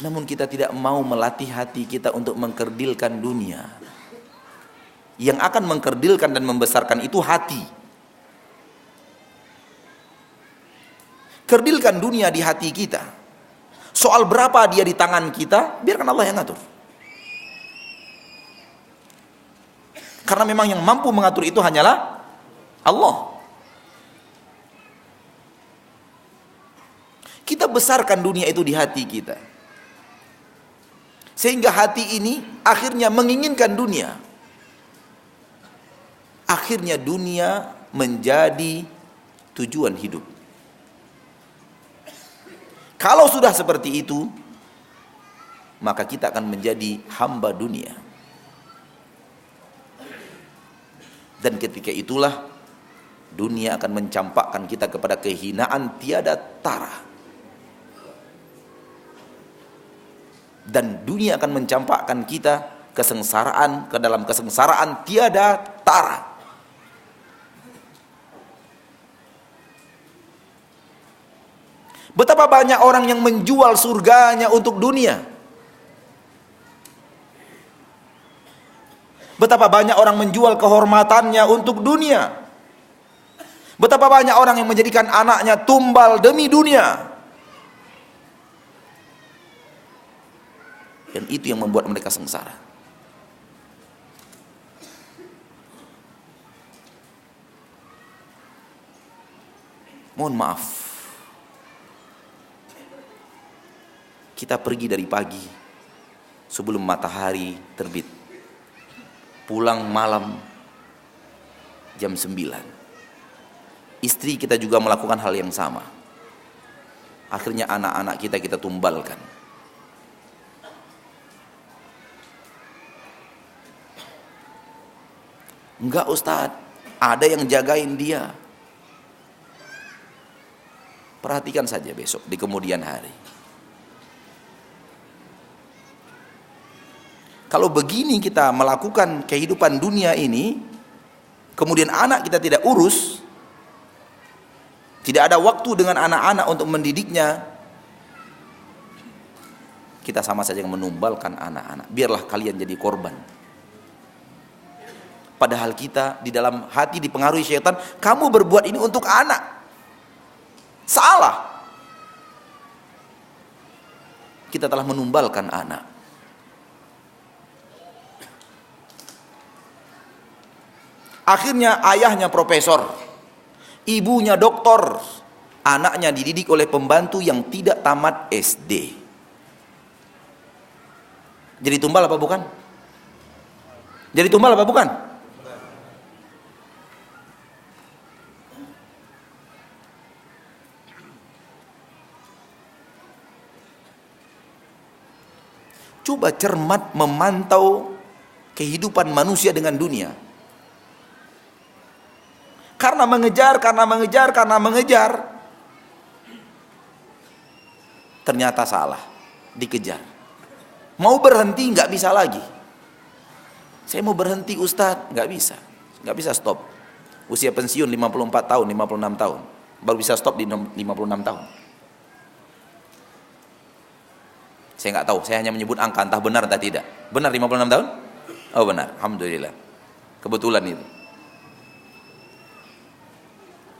Namun kita tidak mau melatih hati kita untuk mengkerdilkan dunia. Yang akan mengkerdilkan dan membesarkan itu hati. Kerdilkan dunia di hati kita. Soal berapa dia di tangan kita, biarkan Allah yang ngatur. Karena memang yang mampu mengatur itu hanyalah Allah. Kita besarkan dunia itu di hati kita. Sehingga hati ini akhirnya menginginkan dunia. Akhirnya dunia menjadi tujuan hidup. Kalau sudah seperti itu, maka kita akan menjadi hamba dunia. Dan ketika itulah dunia akan mencampakkan kita kepada kehinaan tiada tara. Dan dunia akan mencampakkan kita kesengsaraan, ke dalam kesengsaraan tiada tara. Betapa banyak orang yang menjual surganya untuk dunia. Betapa banyak orang menjual kehormatannya untuk dunia. Betapa banyak orang yang menjadikan anaknya tumbal demi dunia. Dan itu yang membuat mereka sengsara. Mohon maaf, kita pergi dari pagi sebelum matahari terbit, pulang malam jam 9. Istri kita juga melakukan hal yang sama. Akhirnya anak-anak kita tumbalkan. Enggak Ustadz, ada yang jagain dia. Perhatikan saja besok di kemudian hari. Kalau begini kita melakukan kehidupan dunia ini, kemudian anak kita tidak urus, tidak ada waktu dengan anak-anak untuk mendidiknya, kita sama saja menumbalkan anak-anak. Biarlah kalian jadi korban. Padahal kita di dalam hati dipengaruhi syaitan, kamu berbuat ini untuk anak. Salah. Kita telah menumbalkan anak. Akhirnya ayahnya profesor, ibunya doktor, anaknya dididik oleh pembantu yang tidak tamat SD. Jadi tumbal apa bukan? Jadi tumbal apa bukan? Coba cermat memantau kehidupan manusia dengan dunia. Karena mengejar, ternyata salah, dikejar. Mau berhenti nggak bisa lagi. Saya mau berhenti Ustadz, nggak bisa stop. Usia pensiun 54 tahun, 56 tahun, baru bisa stop di 56 tahun. Saya nggak tahu, saya hanya menyebut angka, entah benar atau tidak. Benar 56 tahun? Oh benar, alhamdulillah. Kebetulan itu.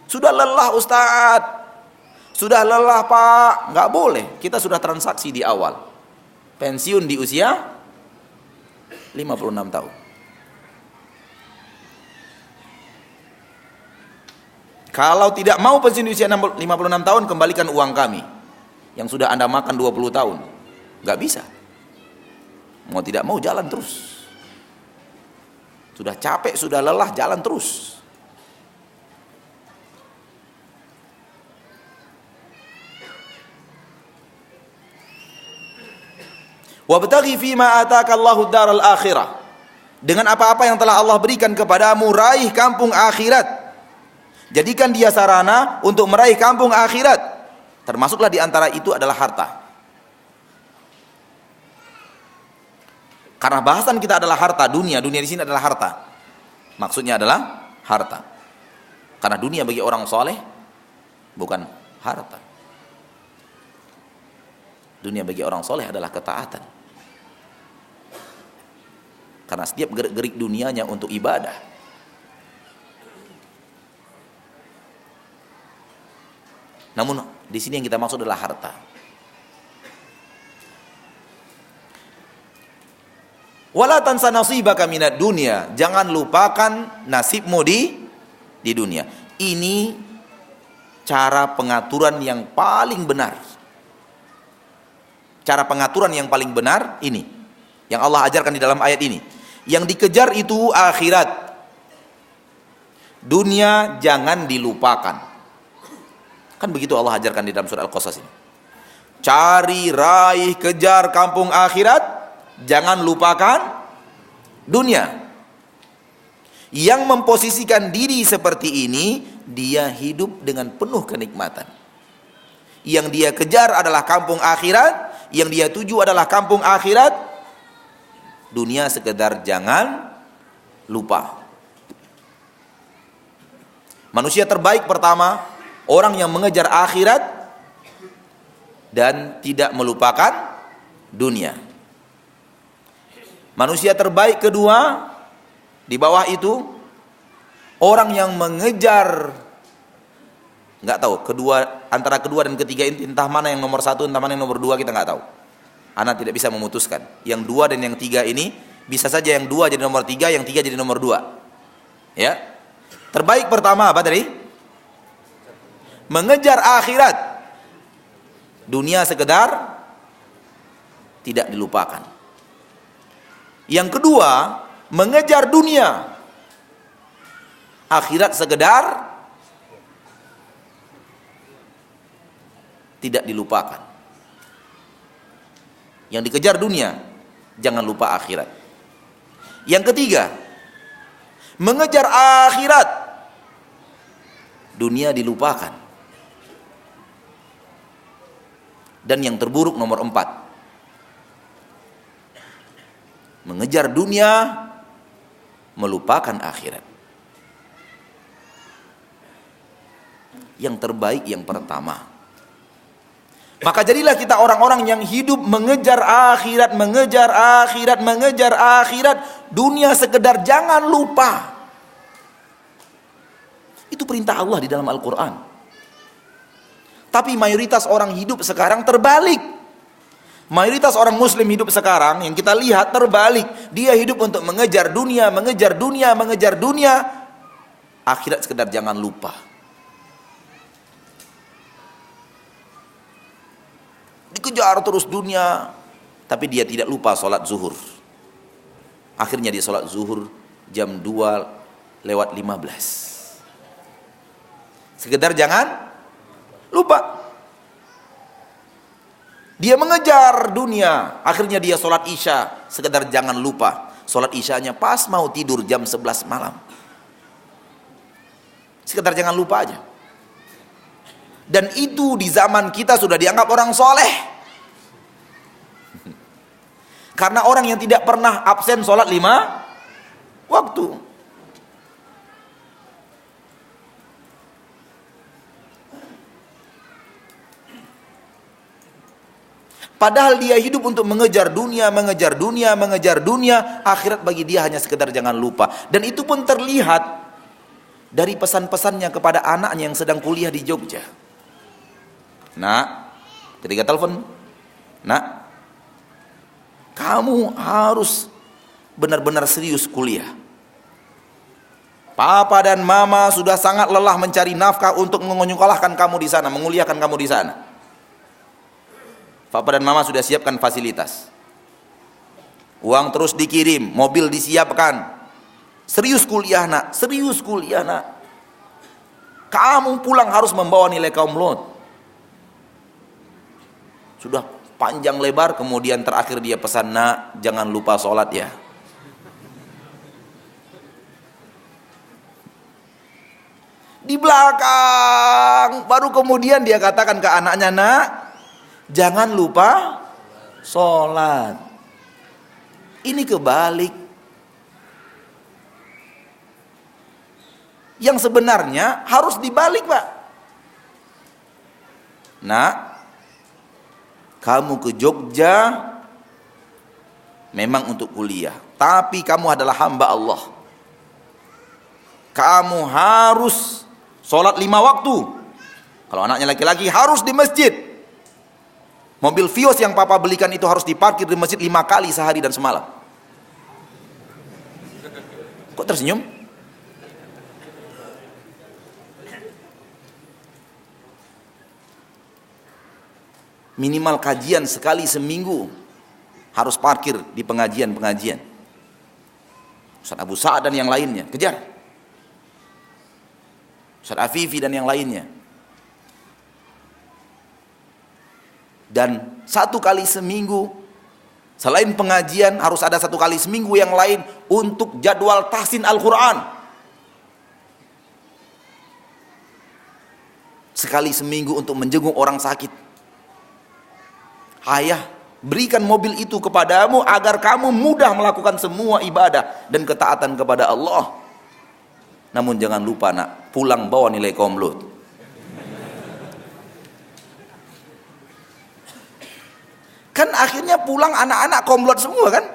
Sudah lelah Ustadz, sudah lelah Pak, nggak boleh. Kita sudah transaksi di awal. Pensiun di usia 56 tahun. Kalau tidak mau pensiun di usia 56 tahun, kembalikan uang kami yang sudah Anda makan 20 tahun. Nggak bisa. Mau tidak mau jalan terus. Sudah capek, sudah lelah, jalan terus. Wabtaghi fima ataka Allahu daral akhirah. Dengan apa-apa yang telah Allah berikan kepadamu, raih kampung akhirat. Jadikan dia sarana untuk meraih kampung akhirat. Termasuklah di antara itu adalah harta. Karena bahasan kita adalah harta, dunia di sini adalah harta. Maksudnya adalah harta. Karena dunia bagi orang soleh bukan harta. Dunia bagi orang soleh adalah ketaatan. Karena setiap gerik-gerik dunianya untuk ibadah. Namun di sini yang kita maksud adalah harta. Wala tansa nasibaka minad dunya, jangan lupakan nasibmu di dunia. Ini cara pengaturan yang paling benar. Cara pengaturan yang paling benar ini yang Allah ajarkan di dalam ayat ini. Yang dikejar itu akhirat. Dunia jangan dilupakan. Kan begitu Allah ajarkan di dalam surah Al-Qasas ini. Cari, raih, kejar kampung akhirat, jangan lupakan dunia. Yang memposisikan diri seperti ini, dia hidup dengan penuh kenikmatan. Yang dia kejar adalah kampung akhirat, yang dia tuju adalah kampung akhirat. Dunia sekedar jangan lupa. Manusia terbaik pertama, orang yang mengejar akhirat dan tidak melupakan dunia. Manusia terbaik kedua, di bawah itu, orang yang mengejar, nggak tahu, antara kedua dan ketiga ini entah mana yang nomor satu, entah mana yang nomor dua, kita nggak tahu. Anak tidak bisa memutuskan. Yang dua dan yang tiga ini, bisa saja yang dua jadi nomor tiga, yang tiga jadi nomor dua. Ya, terbaik pertama apa tadi? Mengejar akhirat. Dunia sekedar tidak dilupakan. Yang kedua, mengejar dunia. Akhirat sekedar tidak dilupakan. Yang dikejar dunia, jangan lupa akhirat. Yang ketiga, mengejar akhirat. Dunia dilupakan. Dan yang terburuk nomor 4, mengejar dunia, melupakan akhirat. Yang terbaik yang pertama. Maka jadilah kita orang-orang yang hidup mengejar akhirat, mengejar akhirat, mengejar akhirat. Dunia sekedar jangan lupa. Itu perintah Allah di dalam Al-Quran. Tapi mayoritas orang hidup sekarang terbalik. Mayoritas orang muslim hidup sekarang yang kita lihat terbalik. Dia hidup untuk mengejar dunia, mengejar dunia, mengejar dunia. Akhirat sekedar jangan lupa. Dikejar terus dunia, tapi dia tidak lupa sholat zuhur. Akhirnya dia sholat zuhur jam 2:15. Sekedar jangan lupa. Dia mengejar dunia, akhirnya dia sholat isya, sekedar jangan lupa. Sholat isyanya pas mau tidur jam 11 malam. Sekedar jangan lupa aja. Dan itu di zaman kita sudah dianggap orang soleh. Karena orang yang tidak pernah absen sholat 5 waktu. Padahal dia hidup untuk mengejar dunia, mengejar dunia, mengejar dunia. Akhirat bagi dia hanya sekedar jangan lupa. Dan itu pun terlihat dari pesan-pesannya kepada anaknya yang sedang kuliah di Jogja. Nak, ketika telepon, nak, kamu harus benar-benar serius kuliah. Papa dan mama sudah sangat lelah mencari nafkah untuk menyekolahkan kamu di sana, menguliahkan kamu di sana. Papa dan mama sudah siapkan fasilitas. Uang terus dikirim, mobil disiapkan. Serius kuliah nak, serius kuliah nak. Kamu pulang harus membawa nilai kaum Lot. Sudah panjang lebar, kemudian terakhir dia pesan, nak jangan lupa sholat ya. Di belakang baru kemudian dia katakan ke anaknya, nak jangan lupa sholat. Ini kebalik. Yang sebenarnya harus dibalik, Pak. Nak, kamu ke Jogja memang untuk kuliah, tapi kamu adalah hamba Allah. Kamu harus sholat 5 waktu. Kalau anaknya laki-laki harus di masjid. Mobil Vios yang papa belikan itu harus diparkir di masjid 5 kali sehari dan semalam. Kok tersenyum? Minimal kajian sekali seminggu harus parkir di pengajian-pengajian. Ustaz Abu Sa'ad dan yang lainnya, kejar. Ustaz Afifi dan yang lainnya. Dan 1 kali seminggu, selain pengajian harus ada 1 kali seminggu yang lain untuk jadwal tahsin Al-Quran. Sekali seminggu untuk menjenguk orang sakit. Ayah, berikan mobil itu kepadamu agar kamu mudah melakukan semua ibadah dan ketaatan kepada Allah. Namun jangan lupa nak, pulang bawa nilai kaum Lot. Kan akhirnya pulang anak-anak kaum Lot semua kan?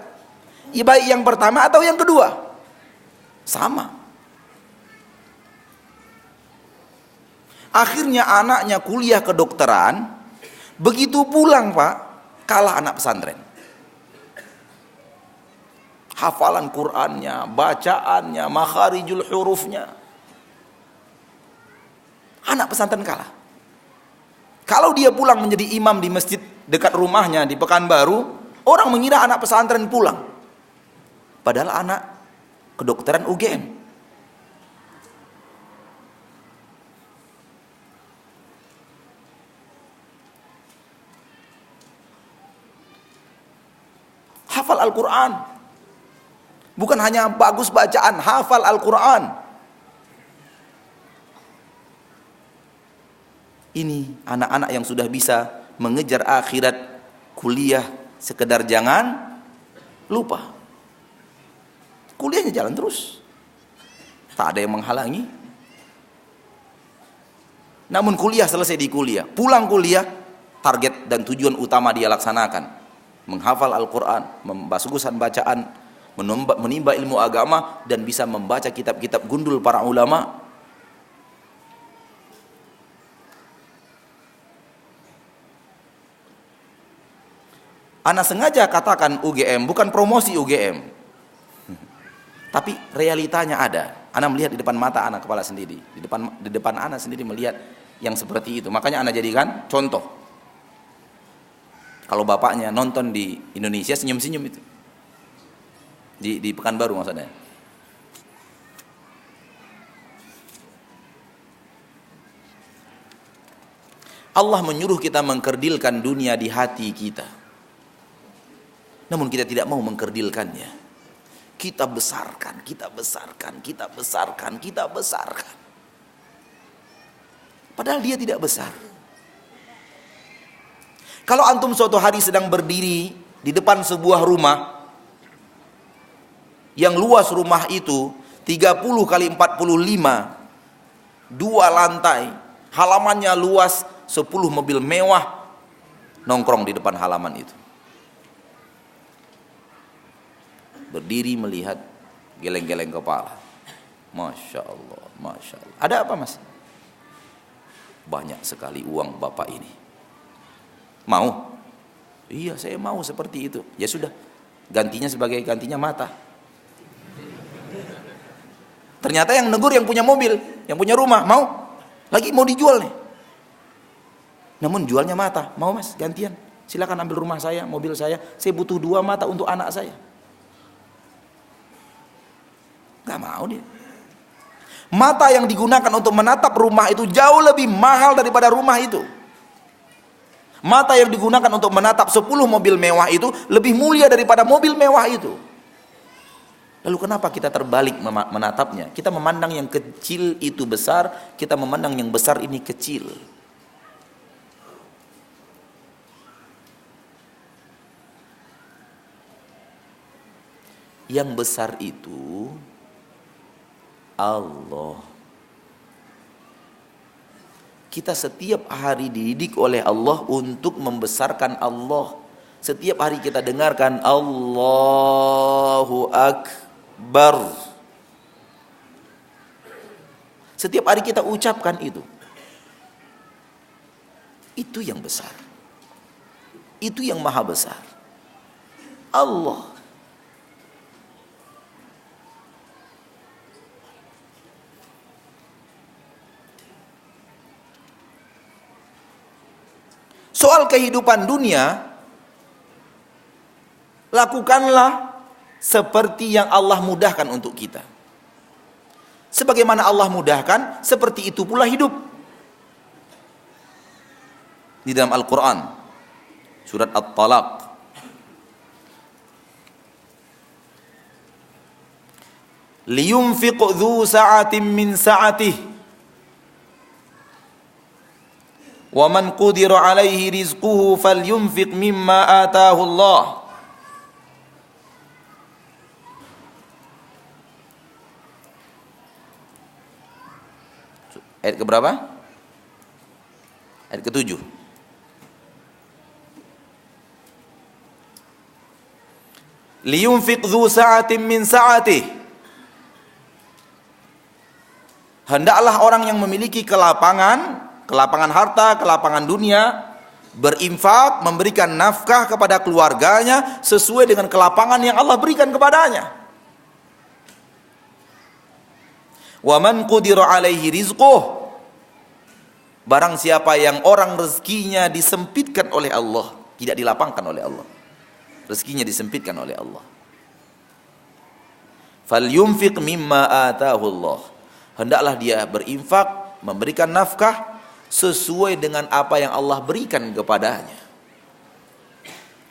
Ya, baik yang pertama atau yang kedua, sama. Akhirnya anaknya kuliah kedokteran. Begitu pulang Pak, kalah anak pesantren. Hafalan Qur'annya, bacaannya, makharijul hurufnya. Anak pesantren kalah. Kalau dia pulang menjadi imam di masjid dekat rumahnya di Pekanbaru, orang mengira anak pesantren pulang. Padahal anak kedokteran UGM. Hafal Al-Quran. Bukan hanya bagus bacaan, hafal Al-Quran. Ini anak-anak yang sudah bisa mengejar akhirat, kuliah, sekedar jangan lupa. Kuliahnya jalan terus. Tak ada yang menghalangi. Namun kuliah selesai di kuliah. Pulang kuliah, target dan tujuan utama dia laksanakan. Menghafal Al-Quran, membasugusan bacaan, menimba ilmu agama, dan bisa membaca kitab-kitab gundul para ulama. Ana sengaja katakan UGM, bukan promosi UGM. Tapi realitanya ada. Ana melihat di depan mata Ana kepala sendiri. Di depan Ana sendiri melihat yang seperti itu. Makanya Ana jadikan contoh. Kalau bapaknya nonton di Indonesia senyum-senyum itu. Di Pekanbaru maksudnya. Allah menyuruh kita mengkerdilkan dunia di hati kita. Namun kita tidak mau mengkerdilkannya. Kita besarkan, kita besarkan, kita besarkan, kita besarkan. Padahal dia tidak besar. Kalau antum suatu hari sedang berdiri di depan sebuah rumah, yang luas rumah itu 30 kali 45, 2 lantai, halamannya luas, 10 mobil mewah nongkrong di depan halaman itu. Berdiri melihat, geleng-geleng kepala. Masya Allah, Masya Allah. Ada apa mas? Banyak sekali uang bapak ini. Mau? Iya saya mau seperti itu. Ya sudah, gantinya sebagai gantinya mata. Ternyata yang negur yang punya mobil, yang punya rumah, mau dijual nih. Namun jualnya mata, mau mas gantian, silakan ambil rumah saya, mobil saya butuh 2 mata untuk anak saya. Gak mau dia. Mata yang digunakan untuk menatap rumah itu jauh lebih mahal daripada rumah itu. Mata yang digunakan untuk menatap 10 mobil mewah itu lebih mulia daripada mobil mewah itu. Lalu kenapa kita terbalik menatapnya? Kita memandang yang kecil itu besar, kita memandang yang besar ini kecil. Yang besar itu Allah. Kita setiap hari dididik oleh Allah untuk membesarkan Allah. Setiap hari kita dengarkan Allahu Akbar. Setiap hari kita ucapkan itu. Itu yang besar. Itu yang maha besar. Allah. Soal kehidupan dunia, lakukanlah seperti yang Allah mudahkan untuk kita. Sebagaimana Allah mudahkan, seperti itu pula hidup. Di dalam Al-Quran, surat At-Talaq, liyunfiq dhu sa'atin min sa'atih, wa man qudira alaihi rizquhu falyunfiq mimma ataahu Allah. Ayat ke berapa? Ayat ke-7. Liyunfiq dhu sa'atin min sa'atih. Hendaklah orang yang memiliki kelapangan harta, kelapangan dunia, berinfak, memberikan nafkah kepada keluarganya sesuai dengan kelapangan yang Allah berikan kepadanya. Wa man qudira alaihi rizquh, barang siapa yang orang rezekinya disempitkan oleh Allah, tidak dilapangkan oleh Allah, rezekinya disempitkan oleh Allah, falyunfiq mimma ataahu Allah, hendaklah dia berinfak, memberikan nafkah sesuai dengan apa yang Allah berikan kepadanya.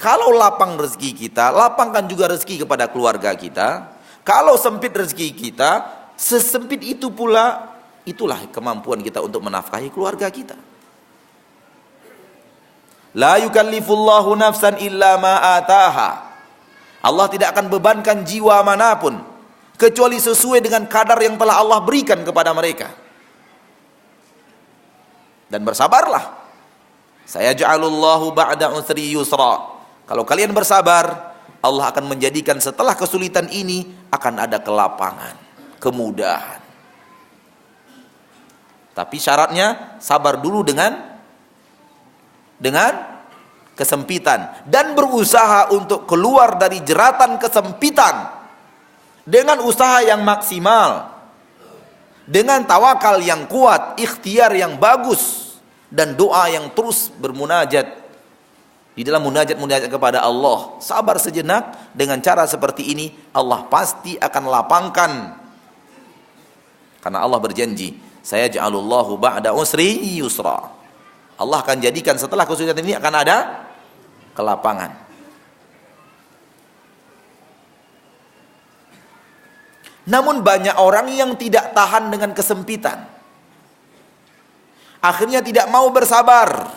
Kalau lapang rezeki kita, lapangkan juga rezeki kepada keluarga kita. Kalau sempit rezeki kita, sesempit itu pula, itulah kemampuan kita untuk menafkahi keluarga kita. La yukallifullahu nafsan illa ma ataha. Allah tidak akan bebankan jiwa manapun kecuali sesuai dengan kadar yang telah Allah berikan kepada mereka. Dan bersabarlah. Saya ja'alullahu ba'da usri yusra. Kalau kalian bersabar, Allah akan menjadikan setelah kesulitan ini akan ada kelapangan, kemudahan. Tapi syaratnya sabar dulu dengan kesempitan dan berusaha untuk keluar dari jeratan kesempitan dengan usaha yang maksimal, dengan tawakal yang kuat, ikhtiar yang bagus, dan doa yang terus bermunajat. Di dalam munajat kepada Allah, sabar sejenak. Dengan cara seperti ini Allah pasti akan lapangkan, karena Allah berjanji, saya ja'alullahu ba'da usri yusra. Allah akan jadikan setelah kesulitan ini akan ada kelapangan. Namun banyak orang yang tidak tahan dengan kesempitan, akhirnya tidak mau bersabar.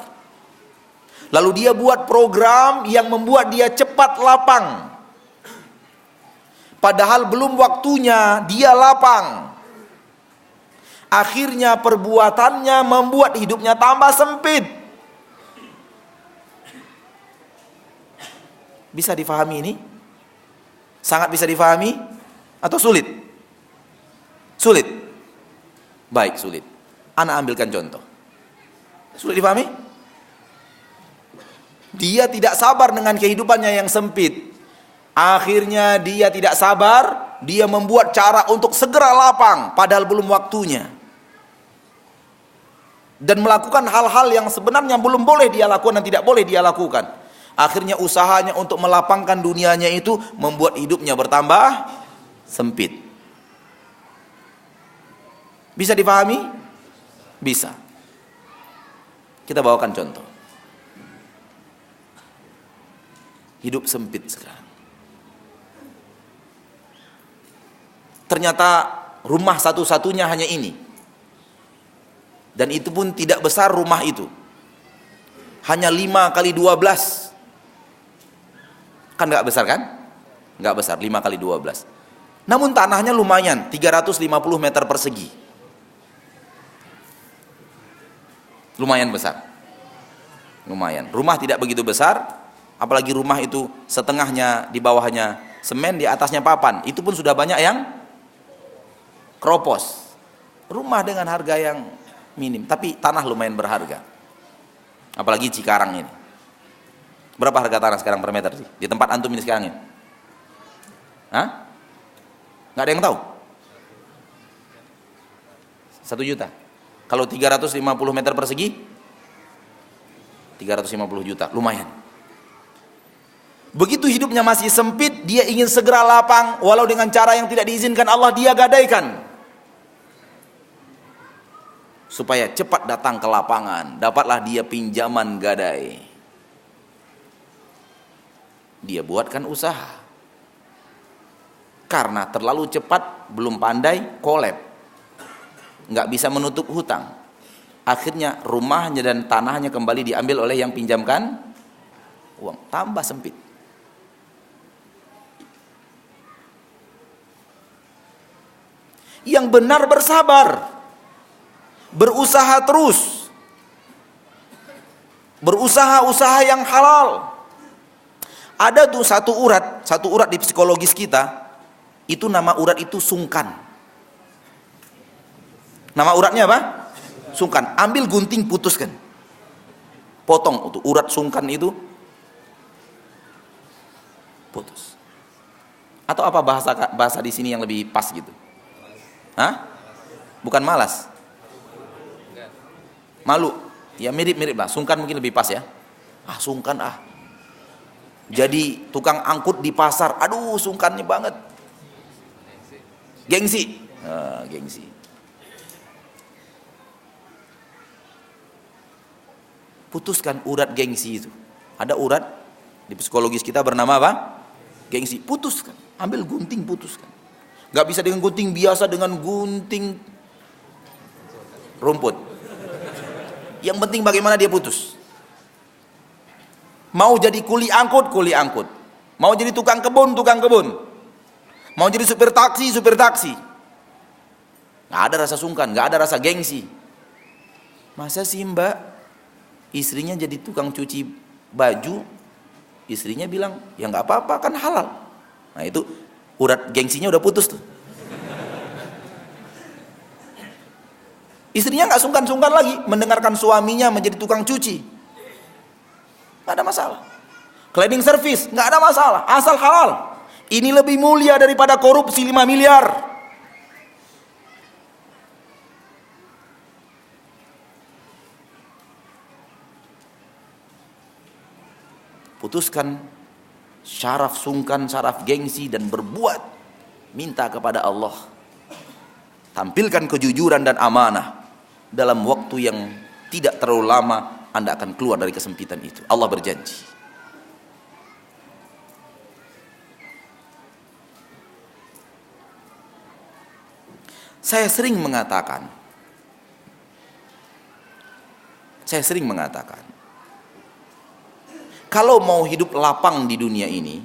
Lalu dia buat program yang membuat dia cepat lapang, padahal belum waktunya dia lapang. Akhirnya perbuatannya membuat hidupnya tambah sempit. Bisa difahami ini? Sangat bisa difahami atau sulit? Sulit. Baik, sulit. Ana ambilkan contoh. Sulit difahami? Dia tidak sabar dengan kehidupannya yang sempit. Akhirnya dia tidak sabar, dia membuat cara untuk segera lapang padahal belum waktunya. Dan melakukan hal-hal yang sebenarnya belum boleh dia lakukan dan tidak boleh dia lakukan. Akhirnya usahanya untuk melapangkan dunianya itu membuat hidupnya bertambah sempit. Bisa dipahami? Bisa. Kita bawakan contoh. Hidup sempit sekarang. Ternyata rumah satu-satunya hanya ini. Dan itu pun tidak besar rumah itu. Hanya 5 kali 12. Kan gak besar kan? Gak besar, 5 kali 12. Namun tanahnya lumayan, 350 meter persegi. Lumayan besar. Lumayan. Rumah tidak begitu besar, apalagi rumah itu setengahnya di bawahnya semen, di atasnya papan. Itu pun sudah banyak yang keropos. Rumah dengan harga yang minim, tapi tanah lumayan berharga. Apalagi Cikarang ini. Berapa harga tanah sekarang per meter sih? Di tempat antum ini sekarang ini? Hah? Nggak ada yang tahu? 1 juta. Kalau 350 meter persegi 350 juta, lumayan. Begitu hidupnya masih sempit, dia ingin segera lapang, walau dengan cara yang tidak diizinkan Allah, dia gadaikan supaya cepat datang ke lapangan. Dapatlah dia pinjaman gadai. Dia buatkan usaha. Karena terlalu cepat, belum pandai, kolab, nggak bisa menutup hutang. Akhirnya rumahnya dan tanahnya kembali diambil oleh yang pinjamkan uang, tambah sempit. Yang benar bersabar, berusaha terus, berusaha usaha yang halal. Ada tuh satu urat di psikologis kita, itu nama urat itu sungkan. Nama uratnya apa? Sungkan. Ambil gunting, putuskan, potong itu urat sungkan itu, putus. Atau apa bahasa di sini yang lebih pas gitu? Hah? Bukan malas, malu. Ya mirip-mirip lah. Sungkan mungkin lebih pas ya. Sungkan jadi tukang angkut di pasar. Aduh, sungkan nih banget. Gengsi. Gengsi. Putuskan urat gengsi itu. Ada urat di psikologis kita bernama apa? Gengsi. Putuskan. Ambil gunting, putuskan. Gak bisa dengan gunting biasa, dengan gunting rumput. Yang penting bagaimana dia putus. Mau jadi kuli angkut, kuli angkut. Mau jadi tukang kebun, tukang kebun. Mau jadi supir taksi, supir taksi. Gak ada rasa sungkan, gak ada rasa gengsi. Masa sih mbak, istrinya jadi tukang cuci baju, istrinya bilang, ya gak apa-apa, kan halal. Nah itu urat gengsinya udah putus tuh. Istrinya gak sungkan-sungkan lagi mendengarkan suaminya menjadi tukang cuci. Gak ada masalah. Cleaning service, gak ada masalah, asal halal. Ini lebih mulia daripada korupsi 5 miliar. Putuskan syaraf sungkan, syaraf gengsi, dan berbuat. Minta kepada Allah. Tampilkan kejujuran dan amanah. Dalam waktu yang tidak terlalu lama, Anda akan keluar dari kesempitan itu. Allah berjanji. Saya sering mengatakan, kalau mau hidup lapang di dunia ini,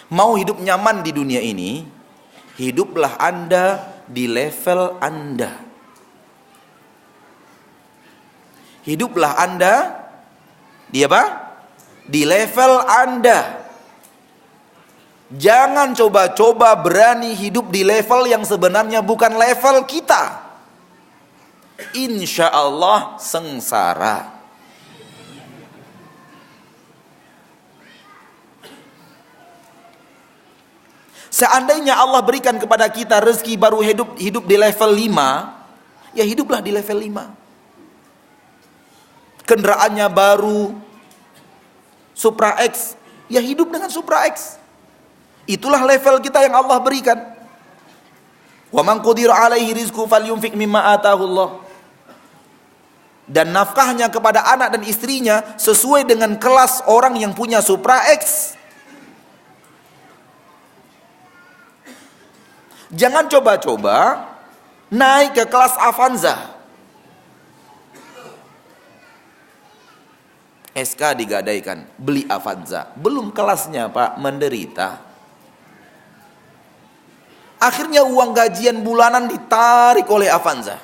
mau hidup nyaman di dunia ini, hiduplah Anda di level Anda. Hiduplah Anda di apa? Di level Anda. Jangan coba-coba berani hidup di level yang sebenarnya bukan level kita. Insya Allah sengsara. Seandainya Allah berikan kepada kita rezeki baru hidup di level 5, ya hiduplah di level 5. Kendaraannya baru Supra X, ya hidup dengan Supra X. Itulah level kita yang Allah berikan. Wa man qudira alaihi rizquhu falyunfiq mimma atahullah. Dan nafkahnya kepada anak dan istrinya sesuai dengan kelas orang yang punya Supra X. Jangan coba-coba naik ke kelas Avanza. SK digadaikan, beli Avanza. Belum kelasnya Pak, menderita. Akhirnya uang gajian bulanan ditarik oleh Avanza.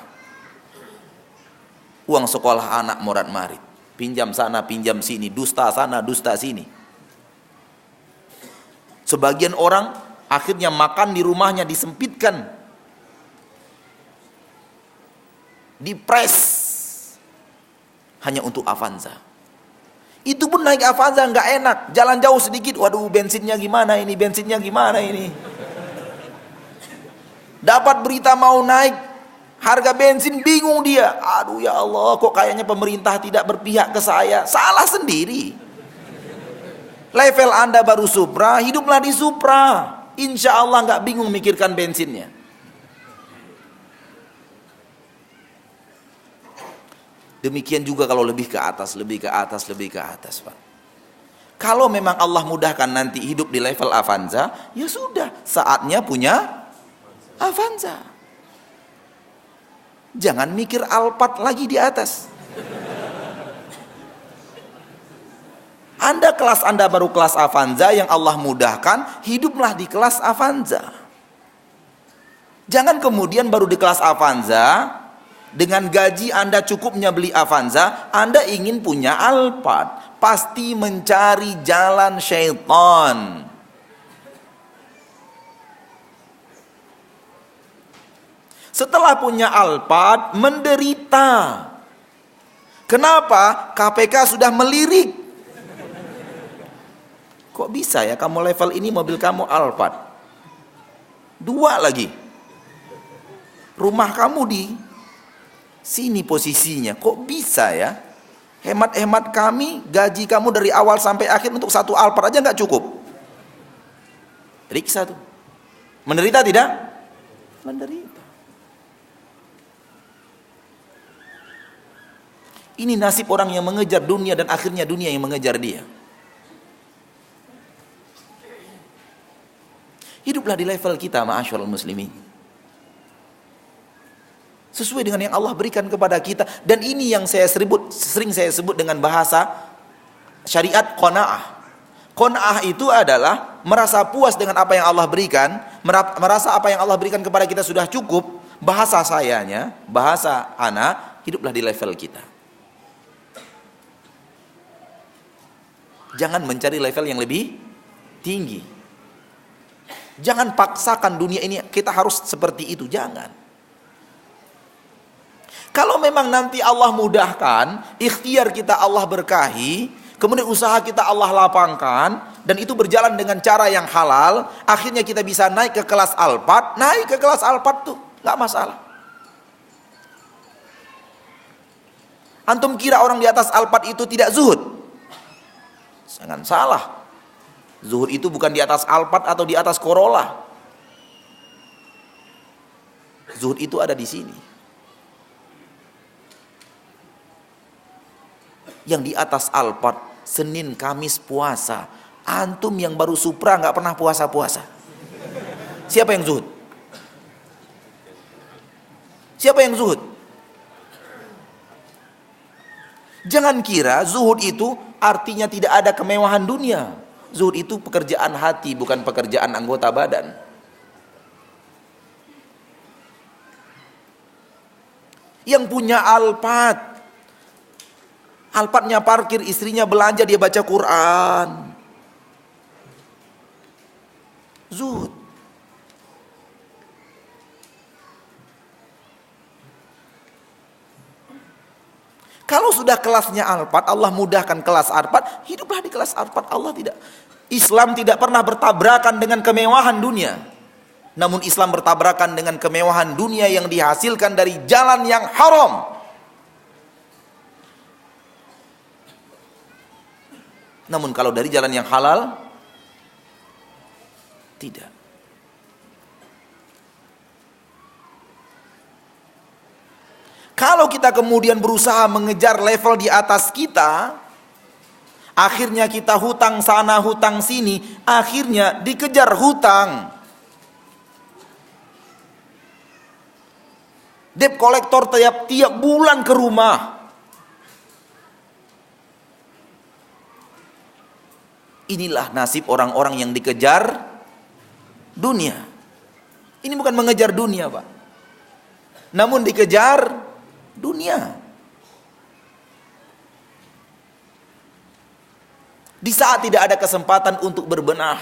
Uang sekolah anak morat-marit. Pinjam sana, pinjam sini, dusta sana, dusta sini. Sebagian orang akhirnya makan di rumahnya disempitkan, dipres hanya untuk Avanza. Itu pun naik Avanza nggak enak, jalan jauh sedikit, waduh bensinnya gimana ini, bensinnya gimana ini. Dapat berita mau naik harga bensin, bingung dia. Aduh ya Allah, kok kayaknya pemerintah tidak berpihak ke saya. Salah sendiri. Level Anda baru Supra, hiduplah di Supra. Insya Allah nggak bingung mikirkan bensinnya. Demikian juga kalau lebih ke atas, lebih ke atas, lebih ke atas, Pak. Kalau memang Allah mudahkan nanti hidup di level Avanza, ya sudah, saatnya punya Avanza. Jangan mikir Alphard lagi di atas. Anda kelas Anda baru kelas Avanza yang Allah mudahkan, hiduplah di kelas Avanza. Jangan kemudian baru di kelas Avanza, dengan gaji Anda cukupnya beli Avanza, Anda ingin punya Alphard. Pasti mencari jalan syaitan. Setelah punya Alphard, menderita. Kenapa? KPK sudah melirik. Kok bisa ya kamu level ini mobil kamu Alphard? 2 lagi. Rumah kamu di sini posisinya. Kok bisa ya? Hemat-hemat kami, gaji kamu dari awal sampai akhir untuk 1 Alphard aja nggak cukup. Riksa tuh. Menderita tidak? Menderita. Ini nasib orang yang mengejar dunia dan akhirnya dunia yang mengejar dia. Hiduplah di level kita, ma'asyiral muslimin. Sesuai dengan yang Allah berikan kepada kita. Dan ini yang sering saya sebut dengan bahasa syariat qanaah. Qanaah itu adalah merasa puas dengan apa yang Allah berikan, merasa apa yang Allah berikan kepada kita sudah cukup. Bahasa sayanya, bahasa ana, hiduplah di level kita. Jangan mencari level yang lebih tinggi. Jangan paksakan dunia ini kita harus seperti itu, jangan. Kalau memang nanti Allah mudahkan, ikhtiar kita Allah berkahi, kemudian usaha kita Allah lapangkan, dan itu berjalan dengan cara yang halal, akhirnya kita bisa naik ke kelas Alphard, naik ke kelas Alphard tuh, nggak masalah. Antum kira orang di atas Alphard itu tidak zuhud? Jangan salah. Zuhud itu bukan di atas Alphard atau di atas Corolla. Zuhud itu ada di sini. Yang di atas Alphard, Senin, Kamis puasa. Antum yang baru Supra nggak pernah puasa-puasa. Siapa yang zuhud? Siapa yang zuhud? Jangan kira zuhud itu artinya tidak ada kemewahan dunia. Zuhud itu pekerjaan hati, bukan pekerjaan anggota badan. Yang punya Alphard, Alphardnya parkir, istrinya belanja, dia baca Quran. Zuhud. Kalau sudah kelasnya Alphard, Allah mudahkan kelas Alphard, hiduplah di kelas Alphard. Allah tidak. Islam tidak pernah bertabrakan dengan kemewahan dunia. Namun Islam bertabrakan dengan kemewahan dunia yang dihasilkan dari jalan yang haram. Namun kalau dari jalan yang halal, tidak. Kalau kita kemudian berusaha mengejar level di atas kita, akhirnya kita hutang sana hutang sini, akhirnya dikejar hutang. Debt kolektor tiap bulan ke rumah. Inilah nasib orang-orang yang dikejar dunia. Ini bukan mengejar dunia, Pak, namun dikejar dunia. Di saat tidak ada kesempatan untuk berbenah,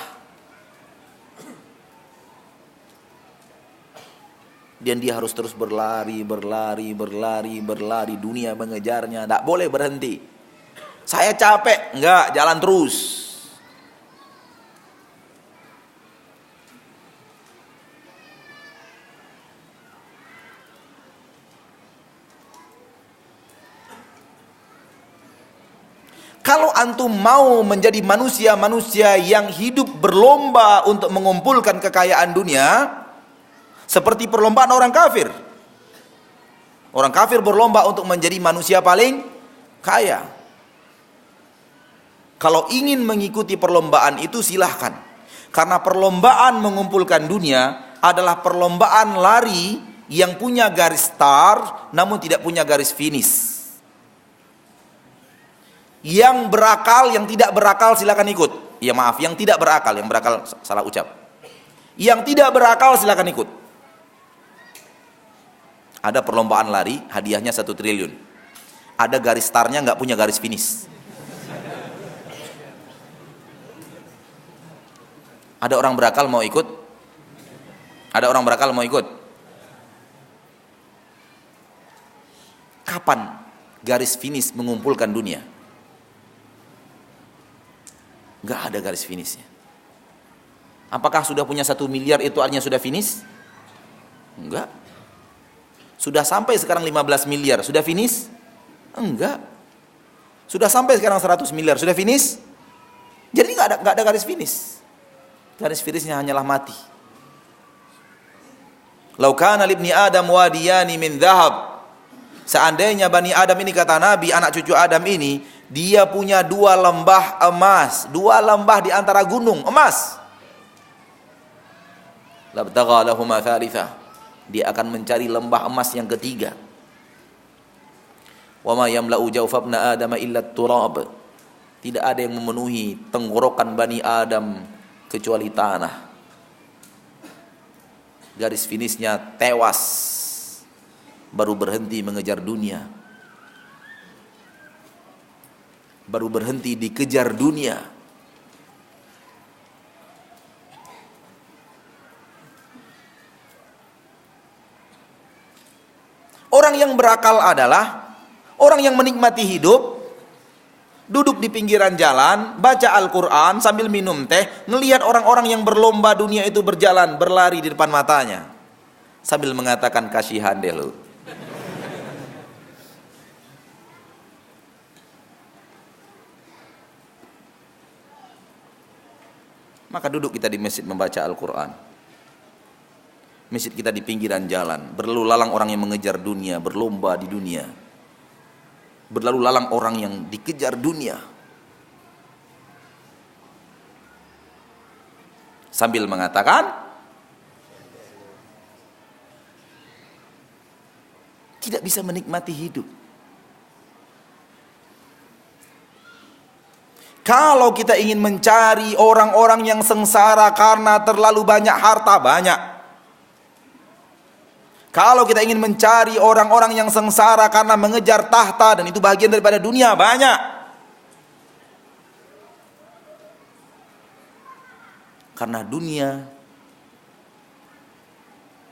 dan dia harus terus berlari, dunia mengejarnya, tidak boleh berhenti. Saya capek, enggak, jalan terus. Kalau antum mau menjadi manusia-manusia yang hidup berlomba untuk mengumpulkan kekayaan dunia, seperti perlombaan orang kafir. Orang kafir berlomba untuk menjadi manusia paling kaya. Kalau ingin mengikuti perlombaan itu silahkan. Karena perlombaan mengumpulkan dunia adalah perlombaan lari yang punya garis start namun tidak punya garis finish. Yang berakal, yang tidak berakal silakan ikut. Ya maaf, yang tidak berakal, yang berakal salah ucap. Yang tidak berakal silakan ikut. Ada perlombaan lari, hadiahnya 1 triliun. Ada garis startnya, nggak punya garis finish. Ada orang berakal mau ikut? Ada orang berakal mau ikut? Kapan garis finish mengumpulkan dunia? Nggak ada garis finishnya. Apakah sudah punya 1 miliar itu artinya sudah finish? Enggak. Sudah sampai sekarang 15 miliar, sudah finish? Enggak. Sudah sampai sekarang 100 miliar, sudah finish? Jadi enggak ada garis finish. Garis finishnya hanyalah mati. Lau kana libni Adam wadiyani min dhahab. Seandainya Bani Adam ini, kata Nabi, anak cucu Adam ini, dia punya 2 lembah emas, 2 lembah di antara gunung emas. Labtagha lahuma thalithah. Dia akan mencari lembah emas yang ketiga. Wa ma yamla'u jawfabna Adam illa turab. Tidak ada yang memenuhi tenggorokan Bani Adam kecuali tanah. Garis finishnya tewas, baru berhenti mengejar dunia, baru berhenti dikejar dunia. Orang yang berakal adalah orang yang menikmati hidup, duduk di pinggiran jalan, baca Al-Quran sambil minum teh, ngelihat orang-orang yang berlomba dunia itu berjalan, berlari di depan matanya, sambil mengatakan kasihan deh lu. Maka duduk kita di masjid membaca Al-Quran. Masjid kita di pinggiran jalan, berlalu lalang orang yang mengejar dunia, berlomba di dunia. Berlalu lalang orang yang dikejar dunia. Sambil mengatakan, tidak bisa menikmati hidup. Kalau kita ingin mencari orang-orang yang sengsara karena terlalu banyak harta, banyak. Kalau kita ingin mencari orang-orang yang sengsara karena mengejar tahta dan itu bagian daripada dunia, banyak. Karena dunia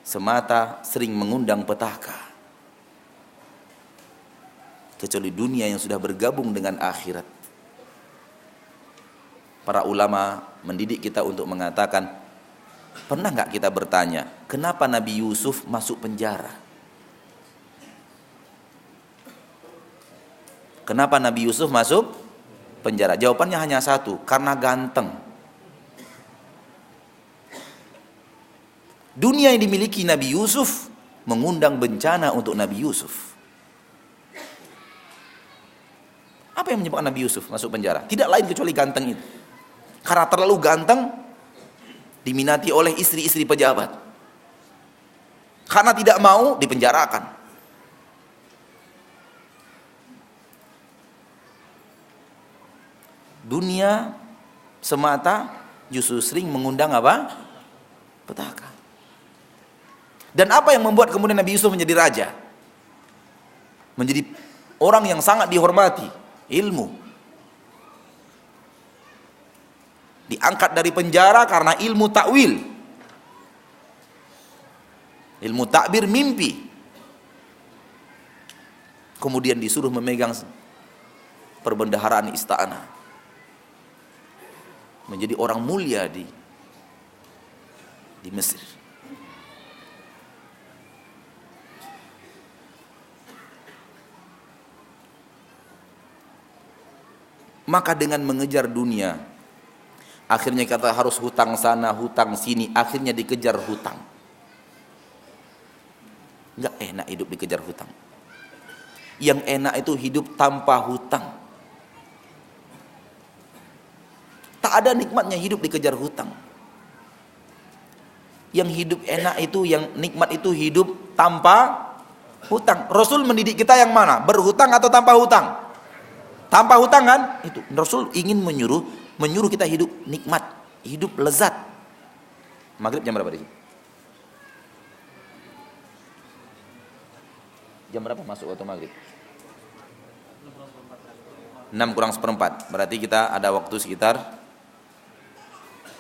semata sering mengundang petaka. Kecuali dunia yang sudah bergabung dengan akhirat. Para ulama mendidik kita untuk mengatakan, pernah nggak kita bertanya, kenapa Nabi Yusuf masuk penjara? Kenapa Nabi Yusuf masuk penjara? Jawabannya hanya satu, karena ganteng. Dunia yang dimiliki Nabi Yusuf mengundang bencana untuk Nabi Yusuf. Apa yang menyebabkan Nabi Yusuf masuk penjara? Tidak lain kecuali ganteng itu. Karena terlalu ganteng, diminati oleh istri-istri pejabat. Karena tidak mau, dipenjarakan. Dunia semata justru sering mengundang apa? Petaka. Dan apa yang membuat kemudian Nabi Yusuf menjadi raja? Menjadi orang yang sangat dihormati, ilmu. Diangkat dari penjara karena ilmu takwil, ilmu takbir mimpi. Kemudian disuruh memegang perbendaharaan istana, menjadi orang mulia di Mesir. Maka dengan mengejar dunia, akhirnya kata harus hutang sana, hutang sini, akhirnya dikejar hutang. Enggak enak hidup dikejar hutang. Yang enak itu hidup tanpa hutang. Tak ada nikmatnya hidup dikejar hutang. Yang hidup enak itu, yang nikmat itu hidup tanpa hutang. Rasul mendidik kita yang mana? Berhutang atau tanpa hutang? Tanpa hutang kan? Itu Rasul ingin menyuruh kita hidup nikmat, hidup lezat. Maghrib jam berapa di sini? Jam berapa masuk waktu maghrib? 6 kurang seperempat. Berarti kita ada waktu sekitar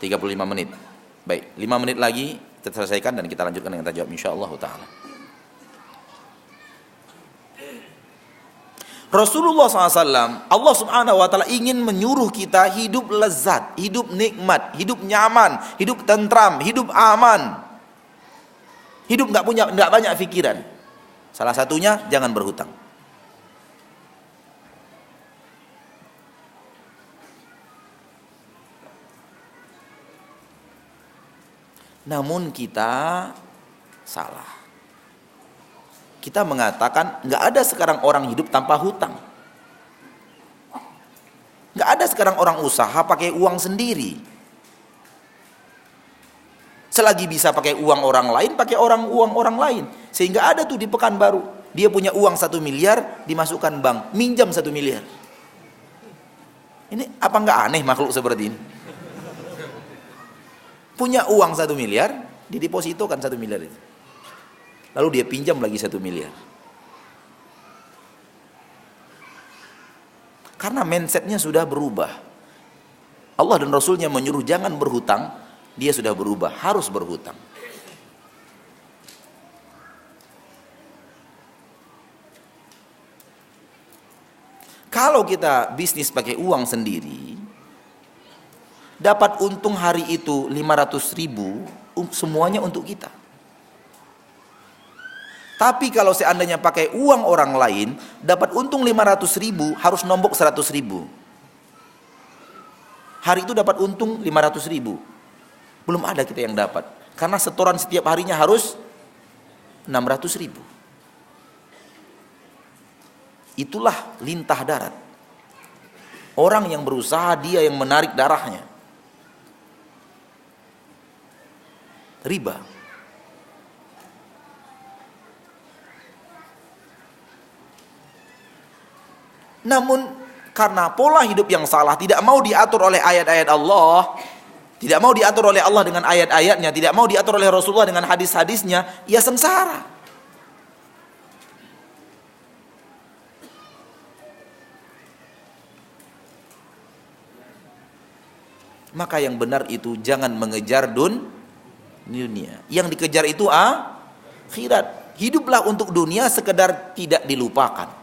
35 menit. Baik, 5 menit lagi kita selesaikan dan kita lanjutkan dengan tajawab insyaallah taala. Rasulullah SAW, Allah Subhanahu Wa Taala ingin menyuruh kita hidup lezat, hidup nikmat, hidup nyaman, hidup tentram, hidup aman, hidup nggak banyak pikiran. Salah satunya jangan berhutang. Namun kita salah. Kita mengatakan nggak ada sekarang orang hidup tanpa hutang. Nggak ada sekarang orang usaha pakai uang sendiri. Selagi bisa pakai uang orang lain, pakai uang orang lain. Sehingga ada tuh di Pekanbaru, dia punya uang 1 miliar, dimasukkan bank, minjam 1 miliar. Ini apa nggak aneh makhluk seperti ini? Punya uang 1 miliar, didepositokan 1 miliar itu. Lalu dia pinjam lagi 1 miliar. Karena mindsetnya sudah berubah. Allah dan Rasulnya menyuruh jangan berhutang, dia sudah berubah, harus berhutang. Kalau kita bisnis pakai uang sendiri, dapat untung hari itu 500.000, semuanya untuk kita. Tapi kalau seandainya pakai uang orang lain, dapat untung 500.000, harus nombok 100.000. Hari itu dapat untung 500.000. Belum ada kita yang dapat. Karena setoran setiap harinya harus 600.000. Itulah lintah darat. Orang yang berusaha, dia yang menarik darahnya. Riba. Namun karena pola hidup yang salah, tidak mau diatur oleh ayat-ayat Allah, tidak mau diatur oleh Allah dengan ayat-ayatnya, tidak mau diatur oleh Rasulullah dengan hadis-hadisnya, ia sengsara. Maka yang benar itu jangan mengejar dunia. Yang dikejar itu akhirat. Hiduplah untuk dunia sekedar tidak dilupakan.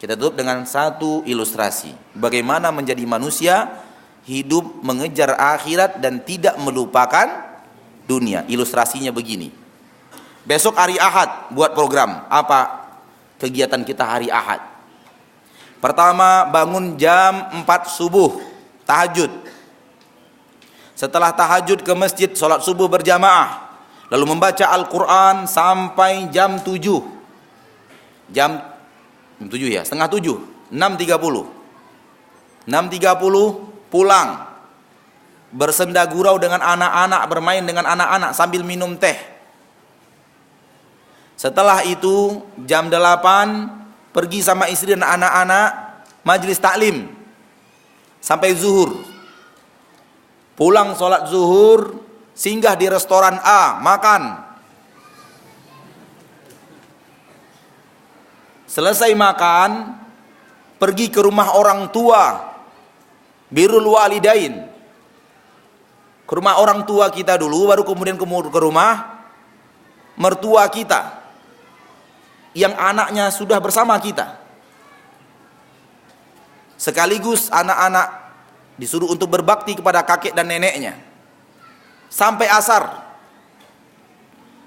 Kita tutup dengan satu ilustrasi. Bagaimana menjadi manusia hidup mengejar akhirat dan tidak melupakan dunia. Ilustrasinya begini. Besok hari Ahad buat program. Apa kegiatan kita hari Ahad? Pertama, bangun jam 4 subuh, tahajud. Setelah tahajud ke masjid, sholat subuh berjamaah. Lalu membaca Al-Quran sampai jam 7. Jam 7 ya, setengah 7, 6.30. 6.30 pulang. Bersenda gurau dengan anak-anak, bermain dengan anak-anak sambil minum teh. Setelah itu jam 8 pergi sama istri dan anak-anak majelis taklim sampai zuhur. Pulang sholat zuhur, singgah di restoran A, makan. Selesai makan, pergi ke rumah orang tua, birrul walidain. Ke rumah orang tua kita dulu, baru kemudian ke rumah mertua kita yang anaknya sudah bersama kita. Sekaligus anak-anak disuruh untuk berbakti kepada kakek dan neneknya sampai asar.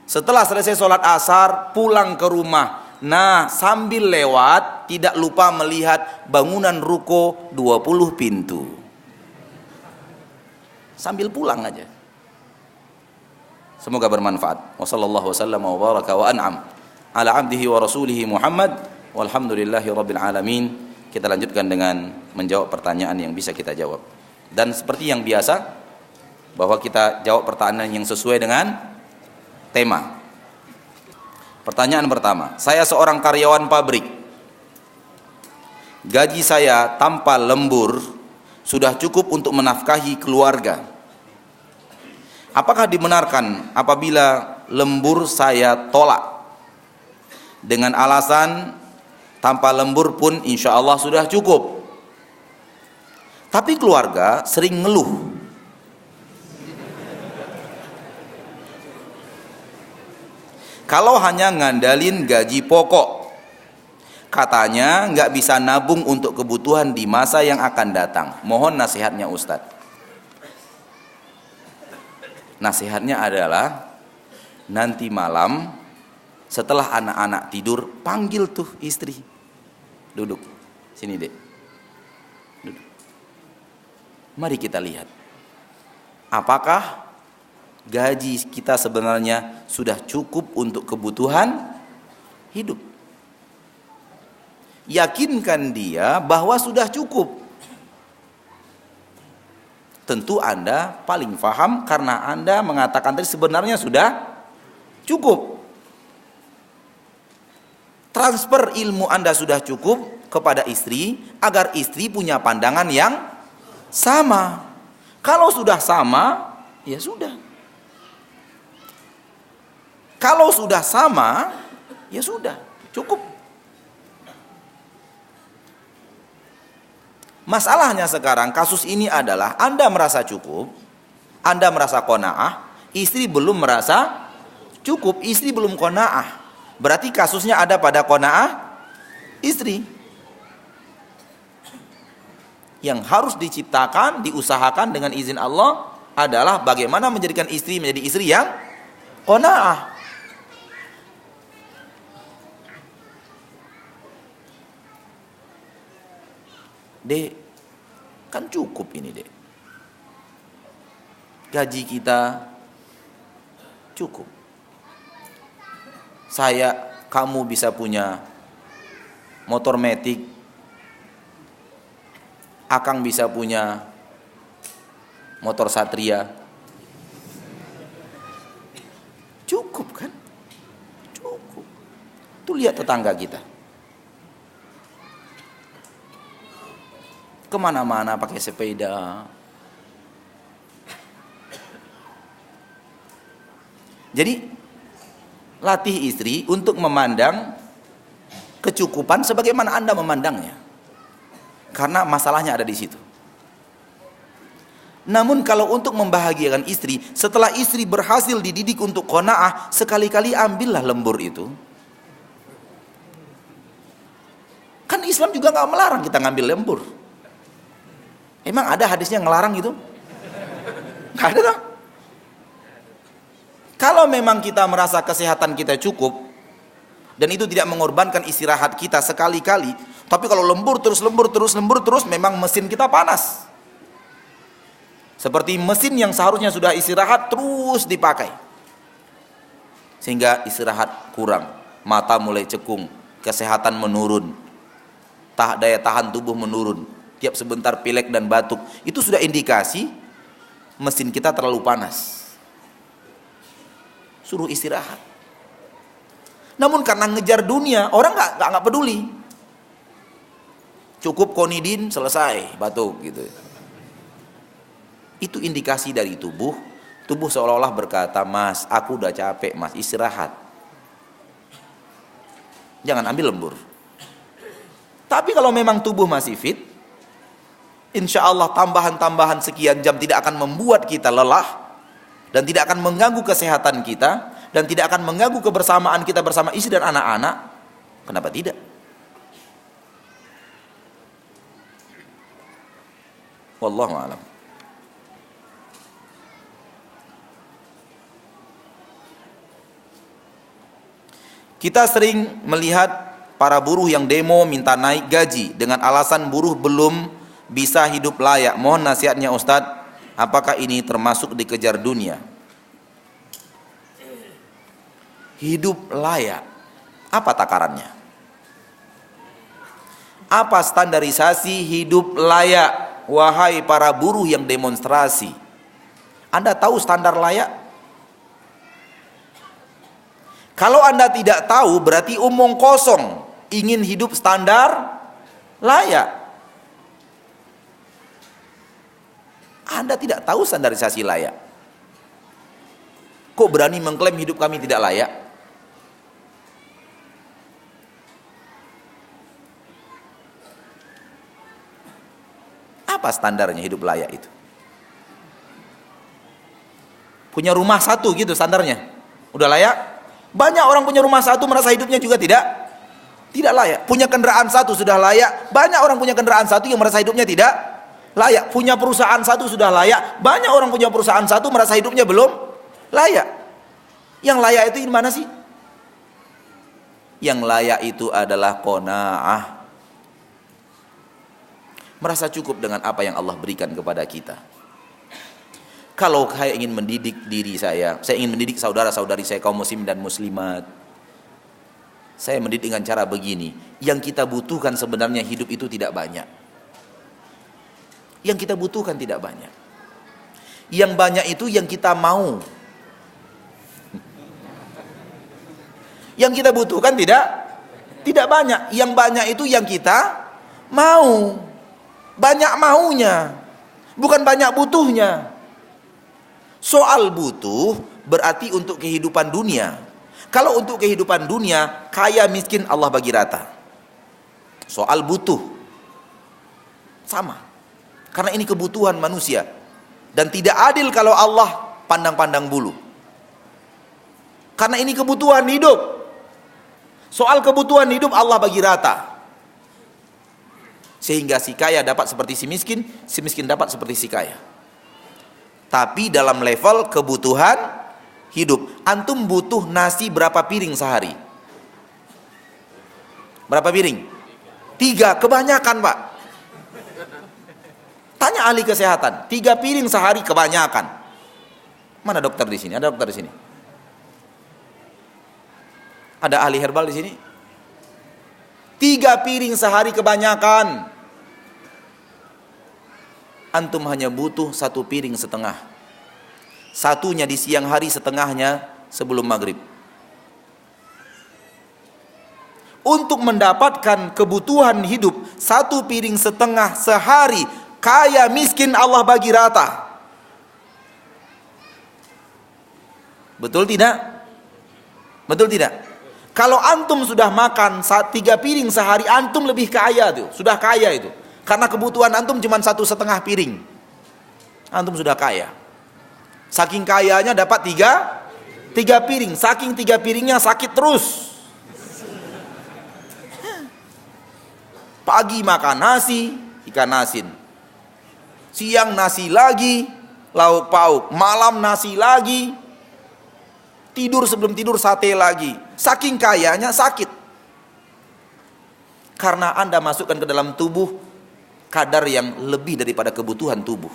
Setelah selesai sholat asar, pulang ke rumah. Nah, sambil lewat tidak lupa melihat bangunan ruko 20 pintu. Sambil pulang aja. Semoga bermanfaat. Wassallallahu wasallam wa baraka wa an'am ala abdihi wa rasulihi Muhammad walhamdulillahi rabbil alamin. Kita lanjutkan dengan menjawab pertanyaan yang bisa kita jawab. Dan seperti yang biasa, bahwa kita jawab pertanyaan yang sesuai dengan tema. Pertanyaan pertama, saya seorang karyawan pabrik. Gaji saya tanpa lembur sudah cukup untuk menafkahi keluarga. Apakah dibenarkan apabila lembur saya tolak dengan alasan tanpa lembur pun insya Allah sudah cukup? Tapi keluarga sering ngeluh. Kalau hanya ngandalin gaji pokok, katanya nggak bisa nabung untuk kebutuhan di masa yang akan datang. Mohon nasihatnya Ustadz. Nasihatnya adalah nanti malam setelah anak-anak tidur, panggil tuh istri. Duduk, sini dek. Duduk. Mari kita lihat. Apakah gaji kita sebenarnya sudah cukup untuk kebutuhan hidup? Yakinkan dia bahwa sudah cukup. Tentu Anda paling paham karena Anda mengatakan tadi sebenarnya sudah cukup. Transfer ilmu Anda sudah cukup kepada istri agar istri punya pandangan yang sama. Kalau sudah sama, ya sudah. Kalau sudah sama, ya sudah, cukup. Masalahnya sekarang, kasus ini adalah Anda merasa cukup, Anda merasa qanaah, istri belum merasa cukup, istri belum qanaah. Berarti kasusnya ada pada qanaah istri. Yang harus diciptakan, diusahakan dengan izin Allah adalah bagaimana menjadikan istri menjadi istri yang qanaah. Dek, kan cukup ini dek. Gaji kita cukup. Kamu bisa punya motor matic. Akang bisa punya motor Satria. Cukup kan? Cukup. Tuh lihat tetangga kita. Kemana-mana pakai sepeda. Jadi latih istri untuk memandang kecukupan sebagaimana Anda memandangnya, karena masalahnya ada di situ. Namun kalau untuk membahagiakan istri, setelah istri berhasil dididik untuk qanaah, sekali-kali ambillah lembur itu. Kan Islam juga nggak melarang kita ngambil lembur. Emang ada hadisnya ngelarang itu? Nggak ada toh? Kalau memang kita merasa kesehatan kita cukup dan itu tidak mengorbankan istirahat kita sekali-kali, tapi kalau lembur terus, memang mesin kita panas. Seperti mesin yang seharusnya sudah istirahat terus dipakai. Sehingga istirahat kurang, mata mulai cekung, kesehatan menurun, daya tahan tubuh menurun, tiap sebentar pilek dan batuk. Itu sudah indikasi mesin kita terlalu panas. Suruh istirahat. Namun karena ngejar dunia, orang nggak peduli. Cukup konidin, selesai, batuk gitu. Itu indikasi dari tubuh. Tubuh seolah-olah berkata, "Mas, aku udah capek, Mas, istirahat. Jangan ambil lembur." Tapi kalau memang tubuh masih fit, insya Allah tambahan-tambahan sekian jam tidak akan membuat kita lelah dan tidak akan mengganggu kesehatan kita dan tidak akan mengganggu kebersamaan kita bersama istri dan anak-anak. Kenapa tidak? Wallahu a'lam. Kita sering melihat para buruh yang demo minta naik gaji dengan alasan buruh belum bisa hidup layak. Mohon nasihatnya Ustadz, apakah ini termasuk dikejar dunia? Hidup layak, apa takarannya? Apa standarisasi hidup layak? Wahai para buruh yang demonstrasi, Anda tahu standar layak? Kalau Anda tidak tahu, berarti omong kosong ingin hidup standar layak. Anda tidak tahu standarisasi layak. Kok berani mengklaim hidup kami tidak layak? Apa standarnya hidup layak itu? Punya rumah satu gitu standarnya, udah layak? Banyak orang punya rumah satu merasa hidupnya juga tidak layak. Punya kendaraan satu sudah layak. Banyak orang punya kendaraan satu yang merasa hidupnya tidak layak. Punya perusahaan satu sudah layak. Banyak orang punya perusahaan satu merasa hidupnya belum layak. Yang layak itu di mana sih? Yang layak itu adalah qanaah. Merasa cukup dengan apa yang Allah berikan kepada kita. Kalau saya ingin mendidik diri saya ingin mendidik saudara-saudari saya kaum muslim dan muslimat, saya mendidik dengan cara begini. Yang kita butuhkan sebenarnya hidup itu tidak banyak. Yang kita butuhkan tidak banyak. Yang banyak itu yang kita mau. Yang kita butuhkan tidak banyak. Yang banyak itu yang kita mau. Banyak maunya, bukan banyak butuhnya. Soal butuh berarti untuk kehidupan dunia. Kalau untuk kehidupan dunia, kaya miskin Allah bagi rata. Soal butuh sama, karena ini kebutuhan manusia dan tidak adil kalau Allah pandang-pandang bulu, karena ini kebutuhan hidup. Soal kebutuhan hidup Allah bagi rata, sehingga si kaya dapat seperti si miskin dapat seperti si kaya. Tapi dalam level kebutuhan hidup, antum butuh nasi berapa piring sehari? Berapa piring? 3, kebanyakan Pak. Tanya ahli kesehatan, 3 piring sehari kebanyakan. Mana dokter di sini? Ada dokter di sini? Ada ahli herbal di sini? 3 piring sehari kebanyakan. Antum hanya butuh 1 piring setengah. Satunya di siang hari, setengahnya sebelum maghrib. Untuk mendapatkan kebutuhan hidup 1 piring setengah sehari, kaya miskin Allah bagi rata. Betul tidak? Betul tidak? Kalau antum sudah makan 3 piring sehari, antum lebih kaya tuh, sudah kaya itu. Karena kebutuhan antum cuma 1,5 piring. Antum sudah kaya. Saking kayanya dapat 3 piring. Saking 3 piringnya sakit terus. Pagi makan nasi, ikan asin. Siang nasi lagi, lauk pauk. Malam nasi lagi. Tidur sebelum tidur sate lagi. Saking kayanya sakit. Karena Anda masukkan ke dalam tubuh kadar yang lebih daripada kebutuhan tubuh.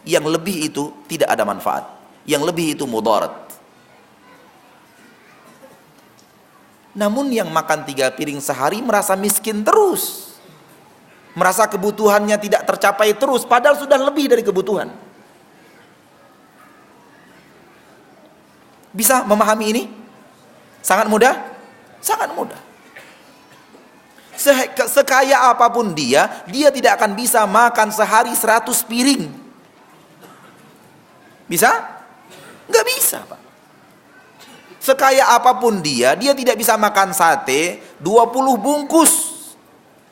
Yang lebih itu tidak ada manfaat. Yang lebih itu mudarat. Namun yang makan 3 piring sehari merasa miskin terus. Merasa kebutuhannya tidak tercapai terus, padahal sudah lebih dari kebutuhan. Bisa memahami ini? Sangat mudah? Sangat mudah. Sekaya apapun dia tidak akan bisa makan sehari 100 piring. Bisa? Nggak bisa, Pak. Sekaya apapun dia tidak bisa makan sate 20 bungkus.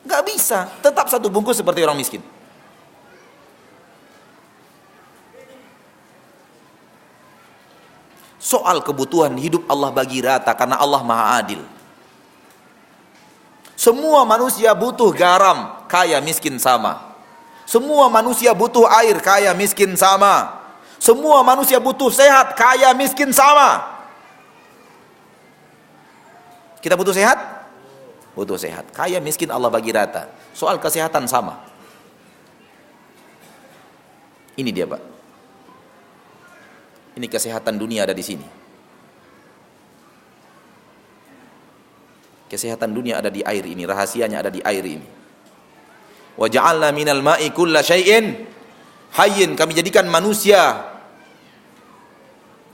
Nggak bisa, tetap 1 bungkus seperti orang miskin. Soal kebutuhan hidup Allah bagi rata karena Allah Maha Adil. Semua manusia butuh garam, kaya miskin sama. Semua manusia butuh air, kaya miskin sama. Semua manusia butuh sehat, kaya miskin sama. Kita butuh sehat? Butuh sehat. Kaya miskin Allah bagi rata. Soal kesehatan sama. Ini dia, Pak. Ini kesehatan dunia ada di sini. Kesehatan dunia ada di air ini. Rahasianya ada di air ini. Wa ja'alna minal ma'i kulla syai'in hayyin. Kami jadikan manusia,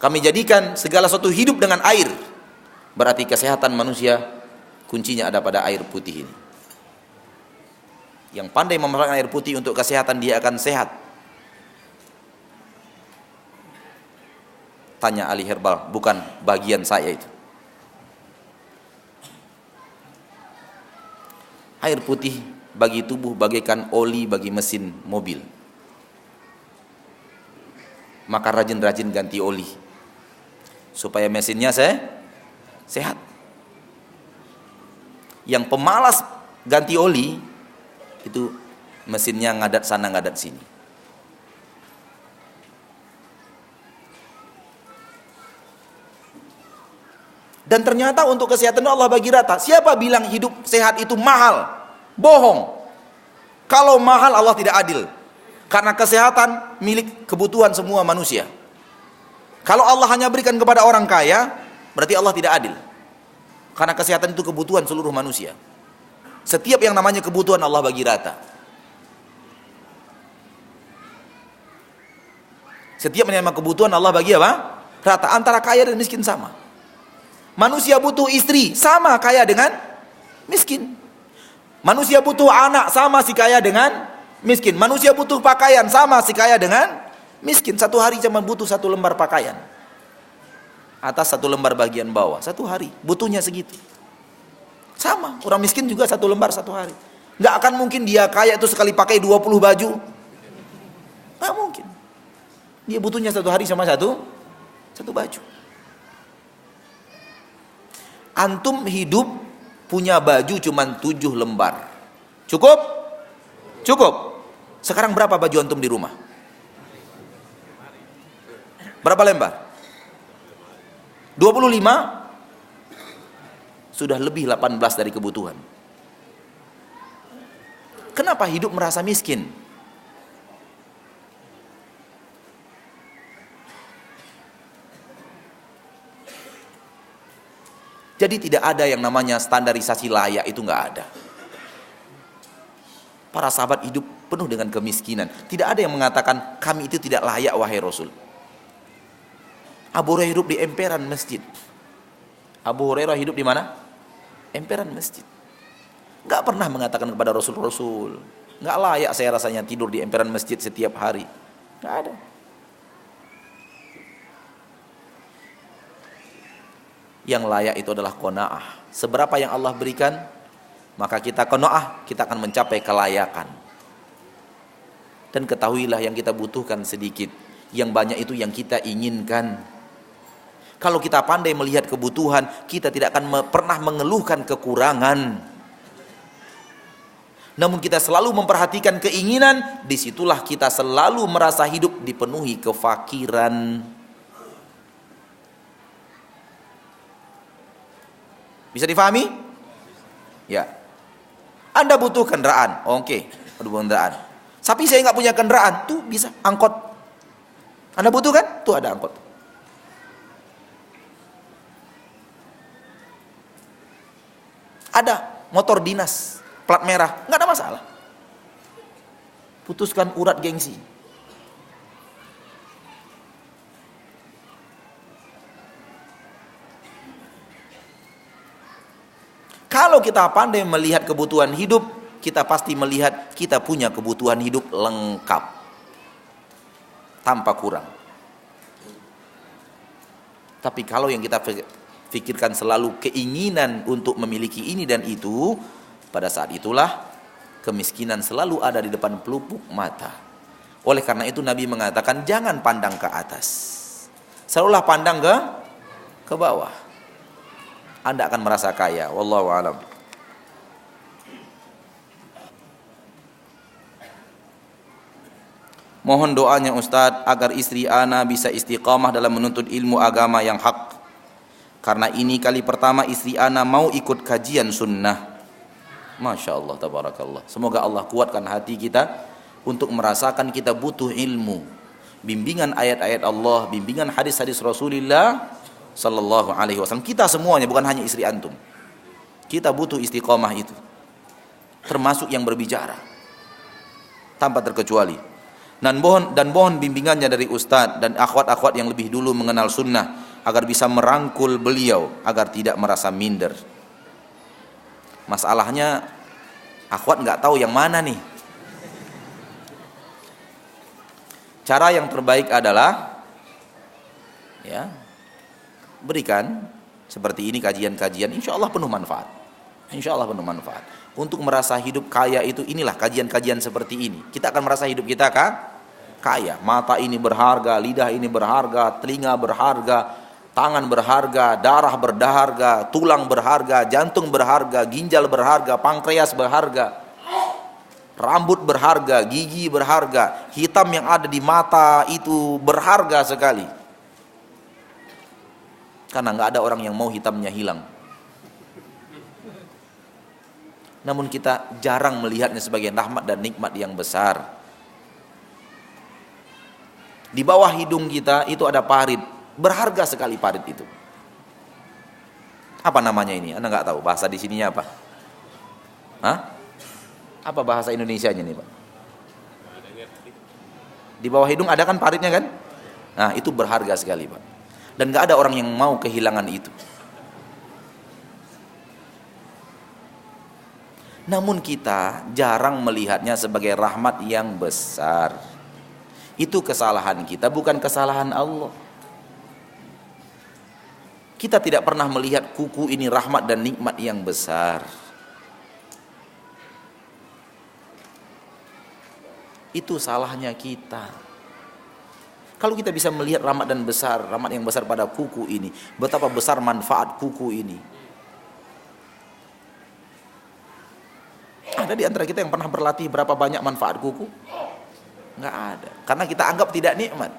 kami jadikan segala sesuatu hidup dengan air. Berarti kesehatan manusia kuncinya ada pada air putih ini. Yang pandai memanfaatkan air putih untuk kesehatan, dia akan sehat. Tanya ahli herbal, bukan bagian saya itu. Air putih bagi tubuh bagaikan oli bagi mesin mobil. Maka rajin-rajin ganti oli supaya mesinnya sehat. Yang pemalas ganti oli itu mesinnya ngadat sana ngadat sini. Dan ternyata untuk kesehatan Allah bagi rata. Siapa bilang hidup sehat itu mahal? Bohong. Kalau mahal Allah tidak adil. Karena kesehatan milik kebutuhan semua manusia. Kalau Allah hanya berikan kepada orang kaya, berarti Allah tidak adil. Karena kesehatan itu kebutuhan seluruh manusia. Setiap yang namanya kebutuhan Allah bagi rata. Setiap yang namanya kebutuhan Allah bagi apa? Rata. Antara kaya dan miskin sama. Manusia butuh istri, sama kaya dengan miskin. Manusia butuh anak, sama si kaya dengan miskin. Manusia butuh pakaian, sama si kaya dengan miskin. Satu hari cuma butuh 1 lembar pakaian. Atas 1 lembar bagian bawah, 1 hari butuhnya segitu. Sama, orang miskin juga 1 lembar 1 hari. Nggak akan mungkin dia kaya itu sekali pakai 20 baju. Nggak mungkin. Dia butuhnya 1 hari sama satu baju. Antum hidup punya baju cuma 7 lembar. Cukup? Cukup. Sekarang berapa baju antum di rumah? Berapa lembar? 25 sudah lebih 18 dari kebutuhan. Kenapa hidup merasa miskin? Jadi tidak ada yang namanya standarisasi layak, itu nggak ada. Para sahabat hidup penuh dengan kemiskinan. Tidak ada yang mengatakan kami itu tidak layak wahai Rasul. Abu Hurairah hidup di emperan masjid. Abu Hurairah hidup di mana? Emperan masjid. Enggak pernah mengatakan kepada Rasul, enggak layak saya rasanya tidur di emperan masjid setiap hari. Enggak ada. Yang layak itu adalah qanaah. Seberapa yang Allah berikan, maka kita qanaah, kita akan mencapai kelayakan. Dan ketahuilah yang kita butuhkan sedikit, yang banyak itu yang kita inginkan. Kalau kita pandai melihat kebutuhan, kita tidak akan pernah mengeluhkan kekurangan. namun kita selalu memperhatikan keinginan, disitulah kita selalu merasa hidup dipenuhi kefakiran. Bisa difahami? Ya. Anda butuh kendaraan, oke, butuh kendaraan. Tapi saya nggak punya kendaraan, tuh bisa angkot. Anda butuh kan? Tuh ada angkot. Ada motor dinas, plat merah, nggak ada masalah. Putuskan urat gengsi. Kalau kita pandai melihat kebutuhan hidup, kita pasti melihat kita punya kebutuhan hidup lengkap, tanpa kurang. Tapi kalau yang kita pikirkan selalu keinginan untuk memiliki ini dan itu, pada saat itulah kemiskinan selalu ada di depan pelupuk mata. Oleh karena itu Nabi mengatakan jangan pandang ke atas, selalulah pandang ke bawah. Anda akan merasa kaya. Wallahu a'lam. Mohon doanya Ustadz agar istri ana bisa istiqamah dalam menuntut ilmu agama yang hak. Karena ini kali pertama istri ana mau ikut kajian sunnah. Masya Allah, tabarakallah. Semoga Allah kuatkan hati kita untuk merasakan kita butuh ilmu, bimbingan ayat-ayat Allah, bimbingan hadis-hadis Rasulullah Sallallahu Alaihi Wasallam. Kita semuanya, bukan hanya istri antum. Kita butuh istiqamah itu, termasuk yang berbicara, tanpa terkecuali. Dan mohon bimbingannya dari ustadz dan akhwat-akhwat yang lebih dulu mengenal sunnah, agar bisa merangkul beliau, agar tidak merasa minder. Masalahnya akhwat nggak tahu yang mana nih. Cara yang terbaik adalah ya, berikan seperti ini kajian-kajian, insya Allah penuh manfaat. Insya Allah penuh manfaat. Untuk merasa hidup kaya itu, inilah kajian-kajian seperti ini. Kita akan merasa hidup kita kaya. Mata ini berharga, lidah ini berharga, telinga berharga, tangan berharga, darah berharga, tulang berharga, jantung berharga, ginjal berharga, pankreas berharga, rambut berharga, gigi berharga, hitam yang ada di mata itu berharga sekali. Karena nggak ada orang yang mau hitamnya hilang. Namun kita jarang melihatnya sebagai rahmat dan nikmat yang besar. Di bawah hidung kita itu ada parit, berharga sekali parit itu. Apa namanya ini? Anda nggak tahu bahasa di sininya apa? Hah? Apa bahasa Indonesianya nih Pak? Di bawah hidung ada kan paritnya kan? Nah itu berharga sekali Pak. Dan gak ada orang yang mau kehilangan itu. Namun kita jarang melihatnya sebagai rahmat yang besar. Itu kesalahan kita, bukan kesalahan Allah. Kita tidak pernah melihat kuku ini rahmat dan nikmat yang besar. Itu salahnya kita. Kalau kita bisa melihat rahmat yang besar pada kuku ini, betapa besar manfaat kuku ini. Ada di antara kita yang pernah berlatih berapa banyak manfaat kuku? Nggak ada, karena kita anggap tidak nikmat.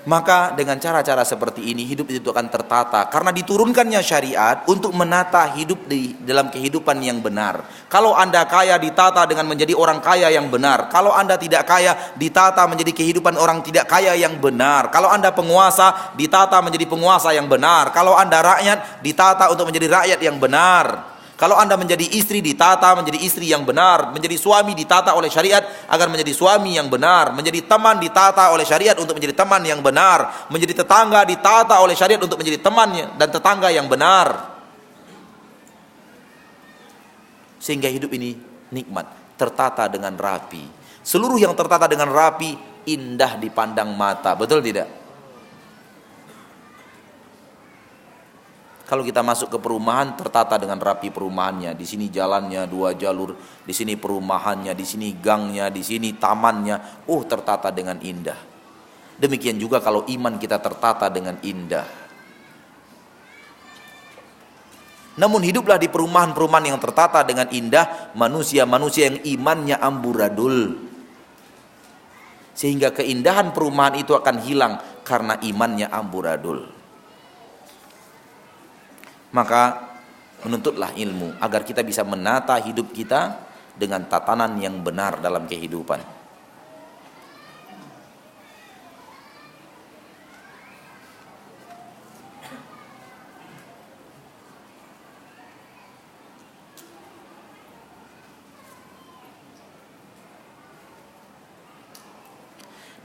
Maka dengan cara-cara seperti ini hidup itu akan tertata, karena diturunkannya syariat untuk menata hidup di dalam kehidupan yang benar. Kalau Anda kaya, ditata dengan menjadi orang kaya yang benar. Kalau Anda tidak kaya, ditata menjadi kehidupan orang tidak kaya yang benar. Kalau Anda penguasa, ditata menjadi penguasa yang benar. Kalau Anda rakyat, ditata untuk menjadi rakyat yang benar. Kalau Anda menjadi istri, ditata menjadi istri yang benar. Menjadi suami, ditata oleh syariat agar menjadi suami yang benar. Menjadi teman, ditata oleh syariat untuk menjadi teman yang benar. Menjadi tetangga, ditata oleh syariat untuk menjadi temannya dan tetangga yang benar. Sehingga hidup ini nikmat, tertata dengan rapi. Seluruh yang tertata dengan rapi, indah dipandang mata. Betul tidak? Kalau kita masuk ke perumahan, tertata dengan rapi perumahannya. Di sini jalannya 2 jalur, di sini perumahannya, di sini gangnya, di sini tamannya. Tertata dengan indah. Demikian juga kalau iman kita tertata dengan indah. Namun hiduplah di perumahan-perumahan yang tertata dengan indah, manusia-manusia yang imannya amburadul. Sehingga keindahan perumahan itu akan hilang karena imannya amburadul. Maka menuntutlah ilmu agar kita bisa menata hidup kita dengan tatanan yang benar dalam kehidupan.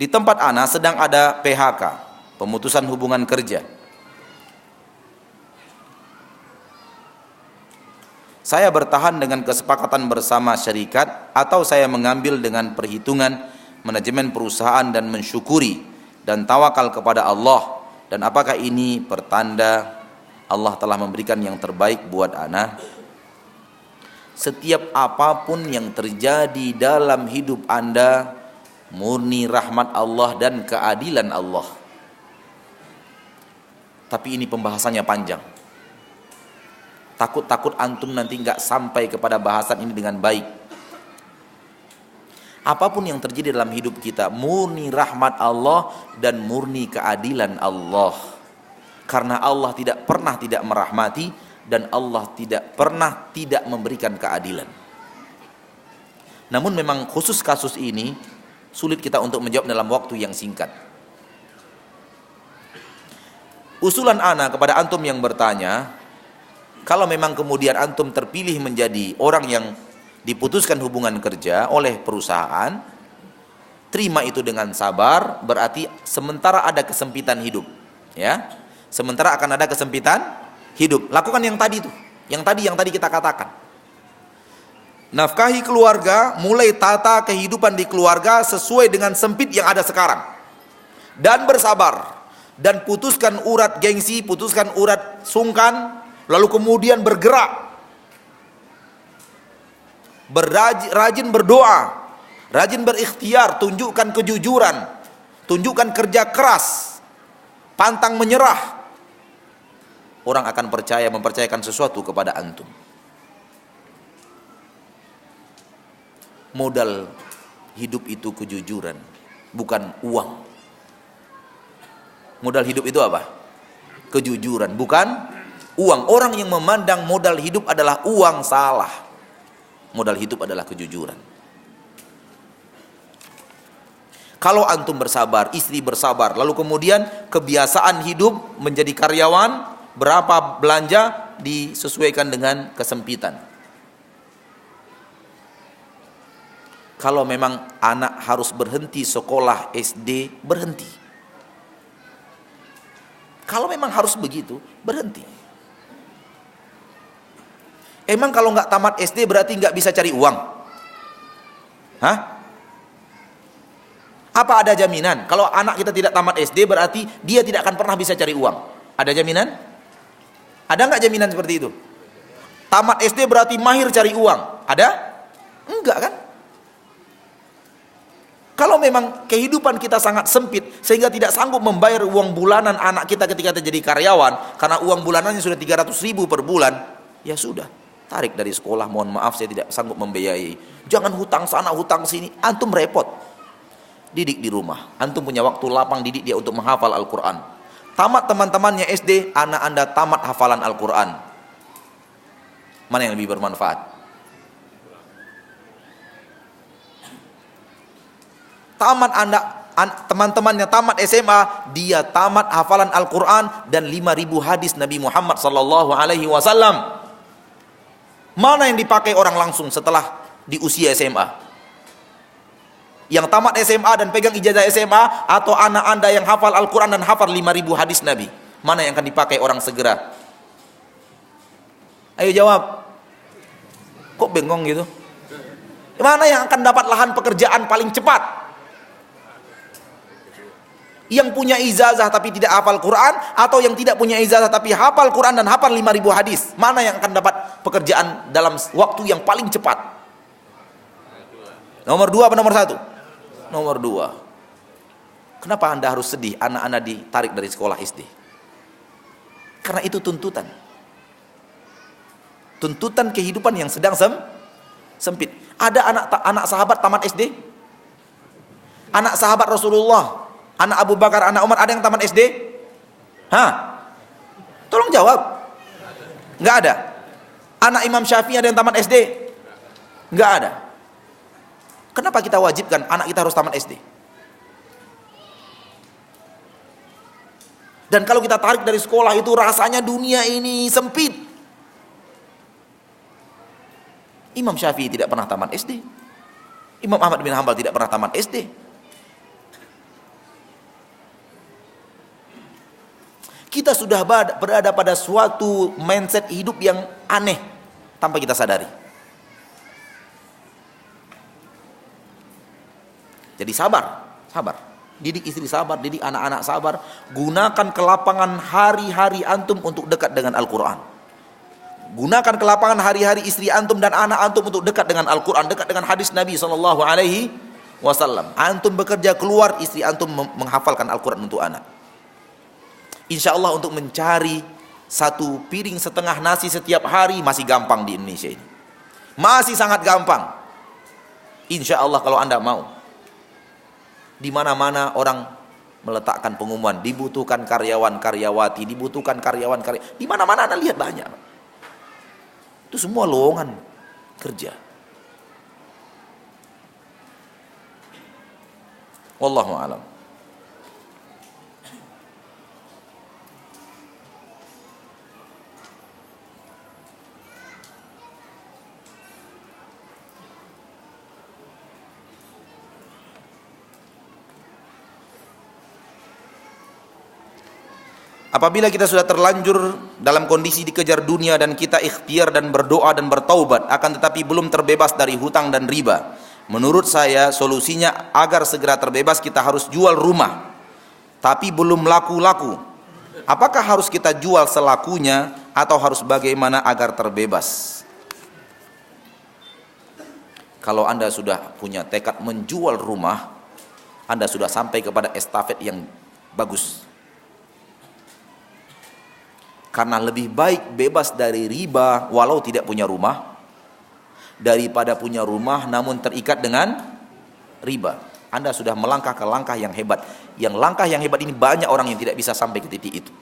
Di tempat ana sedang ada PHK, pemutusan hubungan kerja. Saya bertahan dengan kesepakatan bersama syarikat atau saya mengambil dengan perhitungan manajemen perusahaan dan mensyukuri dan tawakal kepada Allah, dan apakah ini pertanda Allah telah memberikan yang terbaik buat ana? Setiap apapun yang terjadi dalam hidup Anda murni rahmat Allah dan keadilan Allah. Tapi ini pembahasannya panjang. Takut antum nanti nggak sampai kepada bahasan ini dengan baik. Apapun yang terjadi dalam hidup kita, murni rahmat Allah dan murni keadilan Allah. Karena Allah tidak pernah tidak merahmati dan Allah tidak pernah tidak memberikan keadilan. Namun memang khusus kasus ini sulit kita untuk menjawab dalam waktu yang singkat. Usulan ana kepada antum yang bertanya, kalau memang kemudian antum terpilih menjadi orang yang diputuskan hubungan kerja oleh perusahaan, terima itu dengan sabar, berarti sementara ada kesempitan hidup, ya. Sementara akan ada kesempitan hidup. Lakukan yang tadi itu, yang tadi kita katakan. Nafkahi keluarga, mulai tata kehidupan di keluarga sesuai dengan sempit yang ada sekarang. Dan bersabar. Dan putuskan urat gengsi, putuskan urat sungkan, lalu kemudian bergerak. Rajin berdoa, rajin berikhtiar, tunjukkan kejujuran, tunjukkan kerja keras, pantang menyerah. Orang akan mempercayakan sesuatu kepada antum. Modal hidup itu kejujuran, bukan uang. Modal hidup itu apa? Kejujuran, bukan uang. Orang yang memandang modal hidup adalah uang salah. Modal hidup adalah kejujuran. Kalau antum bersabar, istri bersabar, lalu kemudian kebiasaan hidup menjadi karyawan, berapa belanja disesuaikan dengan kesempitan. Kalau memang anak harus berhenti sekolah SD, berhenti. Kalau memang harus begitu, berhenti. Emang kalau nggak tamat SD berarti nggak bisa cari uang? Hah? Apa ada jaminan? Kalau anak kita tidak tamat SD berarti dia tidak akan pernah bisa cari uang. Ada jaminan? Ada nggak jaminan seperti itu? Tamat SD berarti mahir cari uang. Ada? Enggak kan? Kalau memang kehidupan kita sangat sempit sehingga tidak sanggup membayar uang bulanan anak kita ketika kita jadi karyawan, karena uang bulanannya sudah 300.000 per bulan, ya sudah, tarik dari sekolah, mohon maaf saya tidak sanggup membiayai. Jangan hutang sana hutang sini, antum repot. Didik di rumah, antum punya waktu lapang, didik dia untuk menghafal Al-Quran. Tamat teman-temannya SD, anak anda tamat hafalan Al-Quran. Mana yang lebih bermanfaat? Tamat teman-temannya tamat SMA, dia tamat hafalan Al-Quran dan 5.000 hadis Nabi Muhammad sallallahu alaihi wasallam. Mana yang dipakai orang langsung setelah di usia SMA? Yang tamat SMA dan pegang ijazah SMA, atau anak anda yang hafal Al-Quran dan hafal 5.000 hadis Nabi? Mana yang akan dipakai orang segera? Ayo jawab. Kok bengong gitu? Mana yang akan dapat lahan pekerjaan paling cepat? Yang punya ijazah tapi tidak hafal Quran, atau yang tidak punya ijazah tapi hafal Quran dan hafal 5.000 hadis? Mana yang akan dapat pekerjaan dalam waktu yang paling cepat? Nomor 2 apa nomor 1? Nomor 2. Kenapa anda harus sedih anak-anak ditarik dari sekolah SD? Karena itu tuntutan. Tuntutan kehidupan yang sedang sempit. Ada anak sahabat tamat SD? Anak sahabat Rasulullah, anak Abu Bakar, anak Umar, ada yang tamat SD? Hah? Tolong jawab. Nggak ada. Anak Imam Syafi'i ada yang tamat SD? Nggak ada. Kenapa kita wajibkan anak kita harus tamat SD? Dan kalau kita tarik dari sekolah itu rasanya dunia ini sempit. Imam Syafi'i tidak pernah tamat SD. Imam Ahmad bin Hanbal tidak pernah tamat SD. Kita sudah berada pada suatu mindset hidup yang aneh tanpa kita sadari. Jadi sabar. Didik istri sabar, didik anak-anak sabar. Gunakan kelapangan hari-hari antum untuk dekat dengan Al-Quran. Gunakan kelapangan hari-hari istri antum dan anak antum untuk dekat dengan Al-Quran, dekat dengan hadis Nabi SAW. Antum bekerja keluar, istri antum menghafalkan Al-Quran untuk anak. Insya Allah untuk mencari satu piring setengah nasi setiap hari masih gampang di Indonesia ini. Masih sangat gampang. Insya Allah kalau anda mau. Di mana-mana orang meletakkan pengumuman, dibutuhkan karyawan-karyawati, dibutuhkan karyawan-karyawati. Di mana-mana anda lihat banyak. Itu semua lowongan kerja. Wallahu a'lam. Apabila kita sudah terlanjur dalam kondisi dikejar dunia dan kita ikhtiar dan berdoa dan bertaubat, akan tetapi belum terbebas dari hutang dan riba, menurut saya solusinya agar segera terbebas kita harus jual rumah, tapi belum laku-laku. Apakah harus kita jual selakunya atau harus bagaimana agar terbebas? Kalau anda sudah punya tekad menjual rumah, anda sudah sampai kepada estafet yang bagus. Karena lebih baik bebas dari riba walau tidak punya rumah, daripada punya rumah namun terikat dengan riba. Anda sudah melangkah ke langkah yang hebat. Yang langkah yang hebat ini banyak orang yang tidak bisa sampai ke titik itu.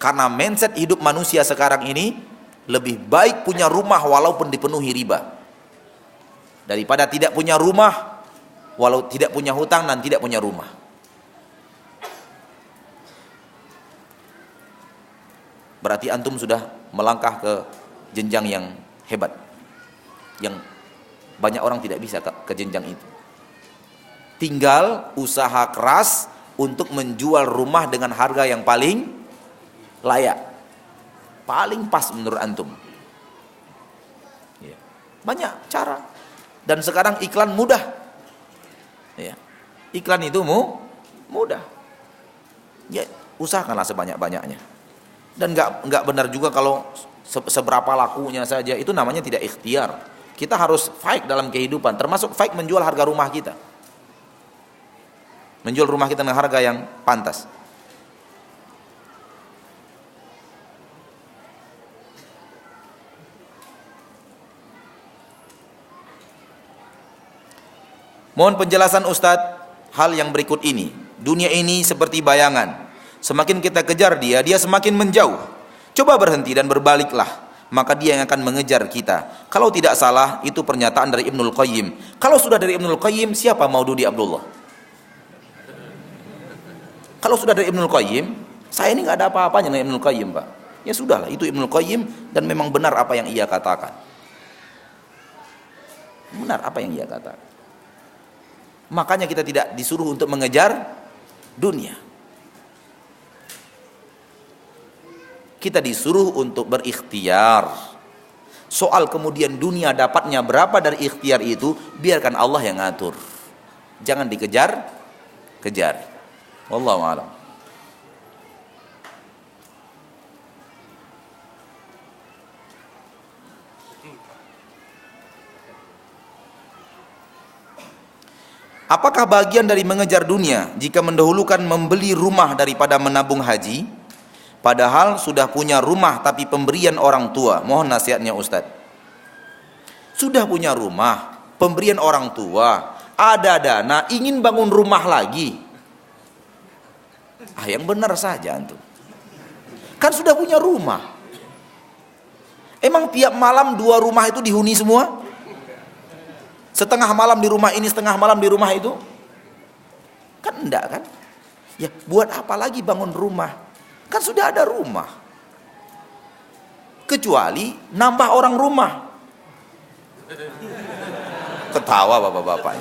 Karena mindset hidup manusia sekarang ini lebih baik punya rumah walaupun dipenuhi riba, daripada tidak punya rumah walau tidak punya hutang dan tidak punya rumah. Berarti antum sudah melangkah ke jenjang yang hebat, yang banyak orang tidak bisa ke jenjang itu. Tinggal usaha keras untuk menjual rumah dengan harga yang paling layak, paling pas menurut antum. Banyak cara. Dan sekarang iklan mudah. Iklan itu mudah. Ya, usahakanlah sebanyak-banyaknya. Dan nggak benar juga kalau seberapa lakunya saja, itu namanya tidak ikhtiar. Kita harus fight dalam kehidupan, termasuk fight menjual harga rumah kita. Menjual rumah kita dengan harga yang pantas. Mohon penjelasan Ustadz hal yang berikut ini. Dunia ini seperti bayangan. Semakin kita kejar dia semakin menjauh. Coba berhenti dan berbaliklah, maka dia yang akan mengejar kita. Kalau tidak salah, itu pernyataan dari Ibnul Qayyim. Kalau sudah dari Ibnul Qayyim, siapa Maududi Abdullah? Kalau sudah dari Ibnul Qayyim, saya ini nggak ada apa-apanya dengan Ibnul Qayyim, Pak. Ya sudahlah, itu Ibnul Qayyim dan memang benar apa yang ia katakan. Benar apa yang ia katakan. Makanya kita tidak disuruh untuk mengejar dunia. Kita disuruh untuk berikhtiar. Soal kemudian dunia dapatnya berapa dari ikhtiar itu, biarkan Allah yang ngatur. Jangan dikejar. Wallahu a'lam. Apakah bagian dari mengejar dunia jika mendahulukan membeli rumah daripada menabung haji? Padahal sudah punya rumah tapi pemberian orang tua. Mohon nasihatnya Ustadz. Sudah punya rumah, pemberian orang tua, ada dana, ingin bangun rumah lagi. Yang benar saja antum. Kan sudah punya rumah. Emang tiap malam 2 rumah itu dihuni semua? Setengah malam di rumah ini, setengah malam di rumah itu? Kan enggak kan? Ya, buat apa lagi bangun rumah? Kan sudah ada rumah. Kecuali nambah orang rumah. Ketawa bapak-bapak.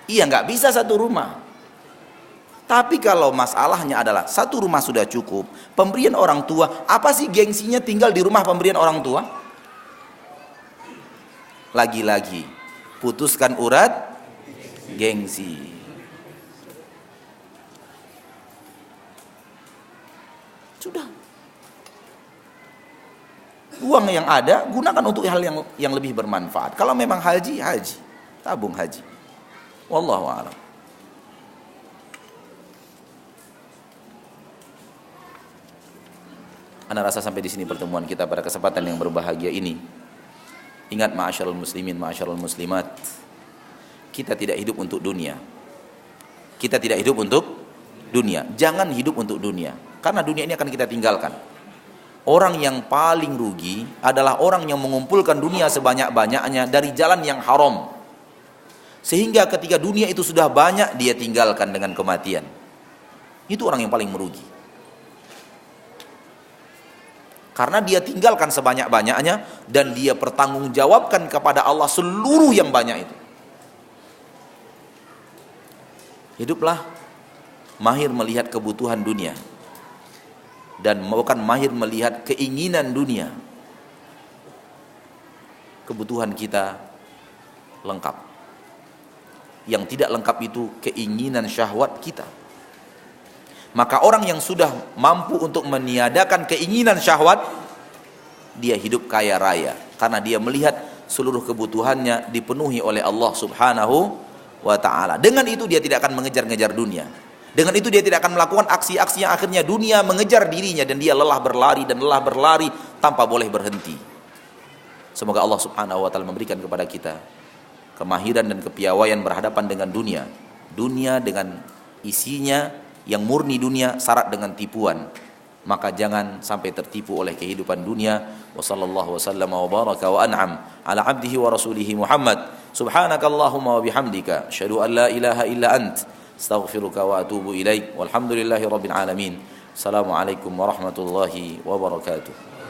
Iya, nggak bisa satu rumah. Tapi kalau masalahnya adalah satu rumah sudah cukup, pemberian orang tua, apa sih gengsinya tinggal di rumah pemberian orang tua? Lagi-lagi, putuskan urat gengsi. Sudah. Uang yang ada gunakan untuk hal yang lebih bermanfaat. Kalau memang haji, tabung haji. Wallahu a'lam. Ana rasa sampai di sini pertemuan kita pada kesempatan yang berbahagia ini. Ingat ma'asyarul muslimin, ma'asyarul muslimat, kita tidak hidup untuk dunia. Kita tidak hidup untuk dunia. Jangan hidup untuk dunia, karena dunia ini akan kita tinggalkan. Orang yang paling rugi adalah orang yang mengumpulkan dunia sebanyak-banyaknya dari jalan yang haram, sehingga ketika dunia itu sudah banyak, dia tinggalkan dengan kematian. Itu orang yang paling merugi, karena dia tinggalkan sebanyak-banyaknya dan dia pertanggungjawabkan kepada Allah seluruh yang banyak itu. Hiduplah mahir melihat kebutuhan dunia dan bukan mahir melihat keinginan dunia. Kebutuhan kita lengkap. Yang tidak lengkap itu keinginan syahwat kita. Maka orang yang sudah mampu untuk meniadakan keinginan syahwat, dia hidup kaya raya, karena dia melihat seluruh kebutuhannya dipenuhi oleh Allah Subhanahu wa ta'ala. Dengan itu dia tidak akan mengejar-ngejar dunia. Dengan itu dia tidak akan melakukan aksi-aksi yang akhirnya dunia mengejar dirinya dan dia lelah berlari tanpa boleh berhenti. Semoga Allah Subhanahu wa ta'ala memberikan kepada kita kemahiran dan kepiawaian berhadapan dengan dunia. Dunia dengan isinya yang murni dunia syarat dengan tipuan. Maka jangan sampai tertipu oleh kehidupan dunia. Wa sallallahu wasallam wa baraka wa an'am ala abdihi wa rasulihi Muhammad. Subhanakallahumma wa bihamdika asyhadu an la ilaha illa ant astaghfiruka wa atubu ilaik. Walhamdulillahi rabbil alamin. Assalamualaikum warahmatullahi wabarakatuh.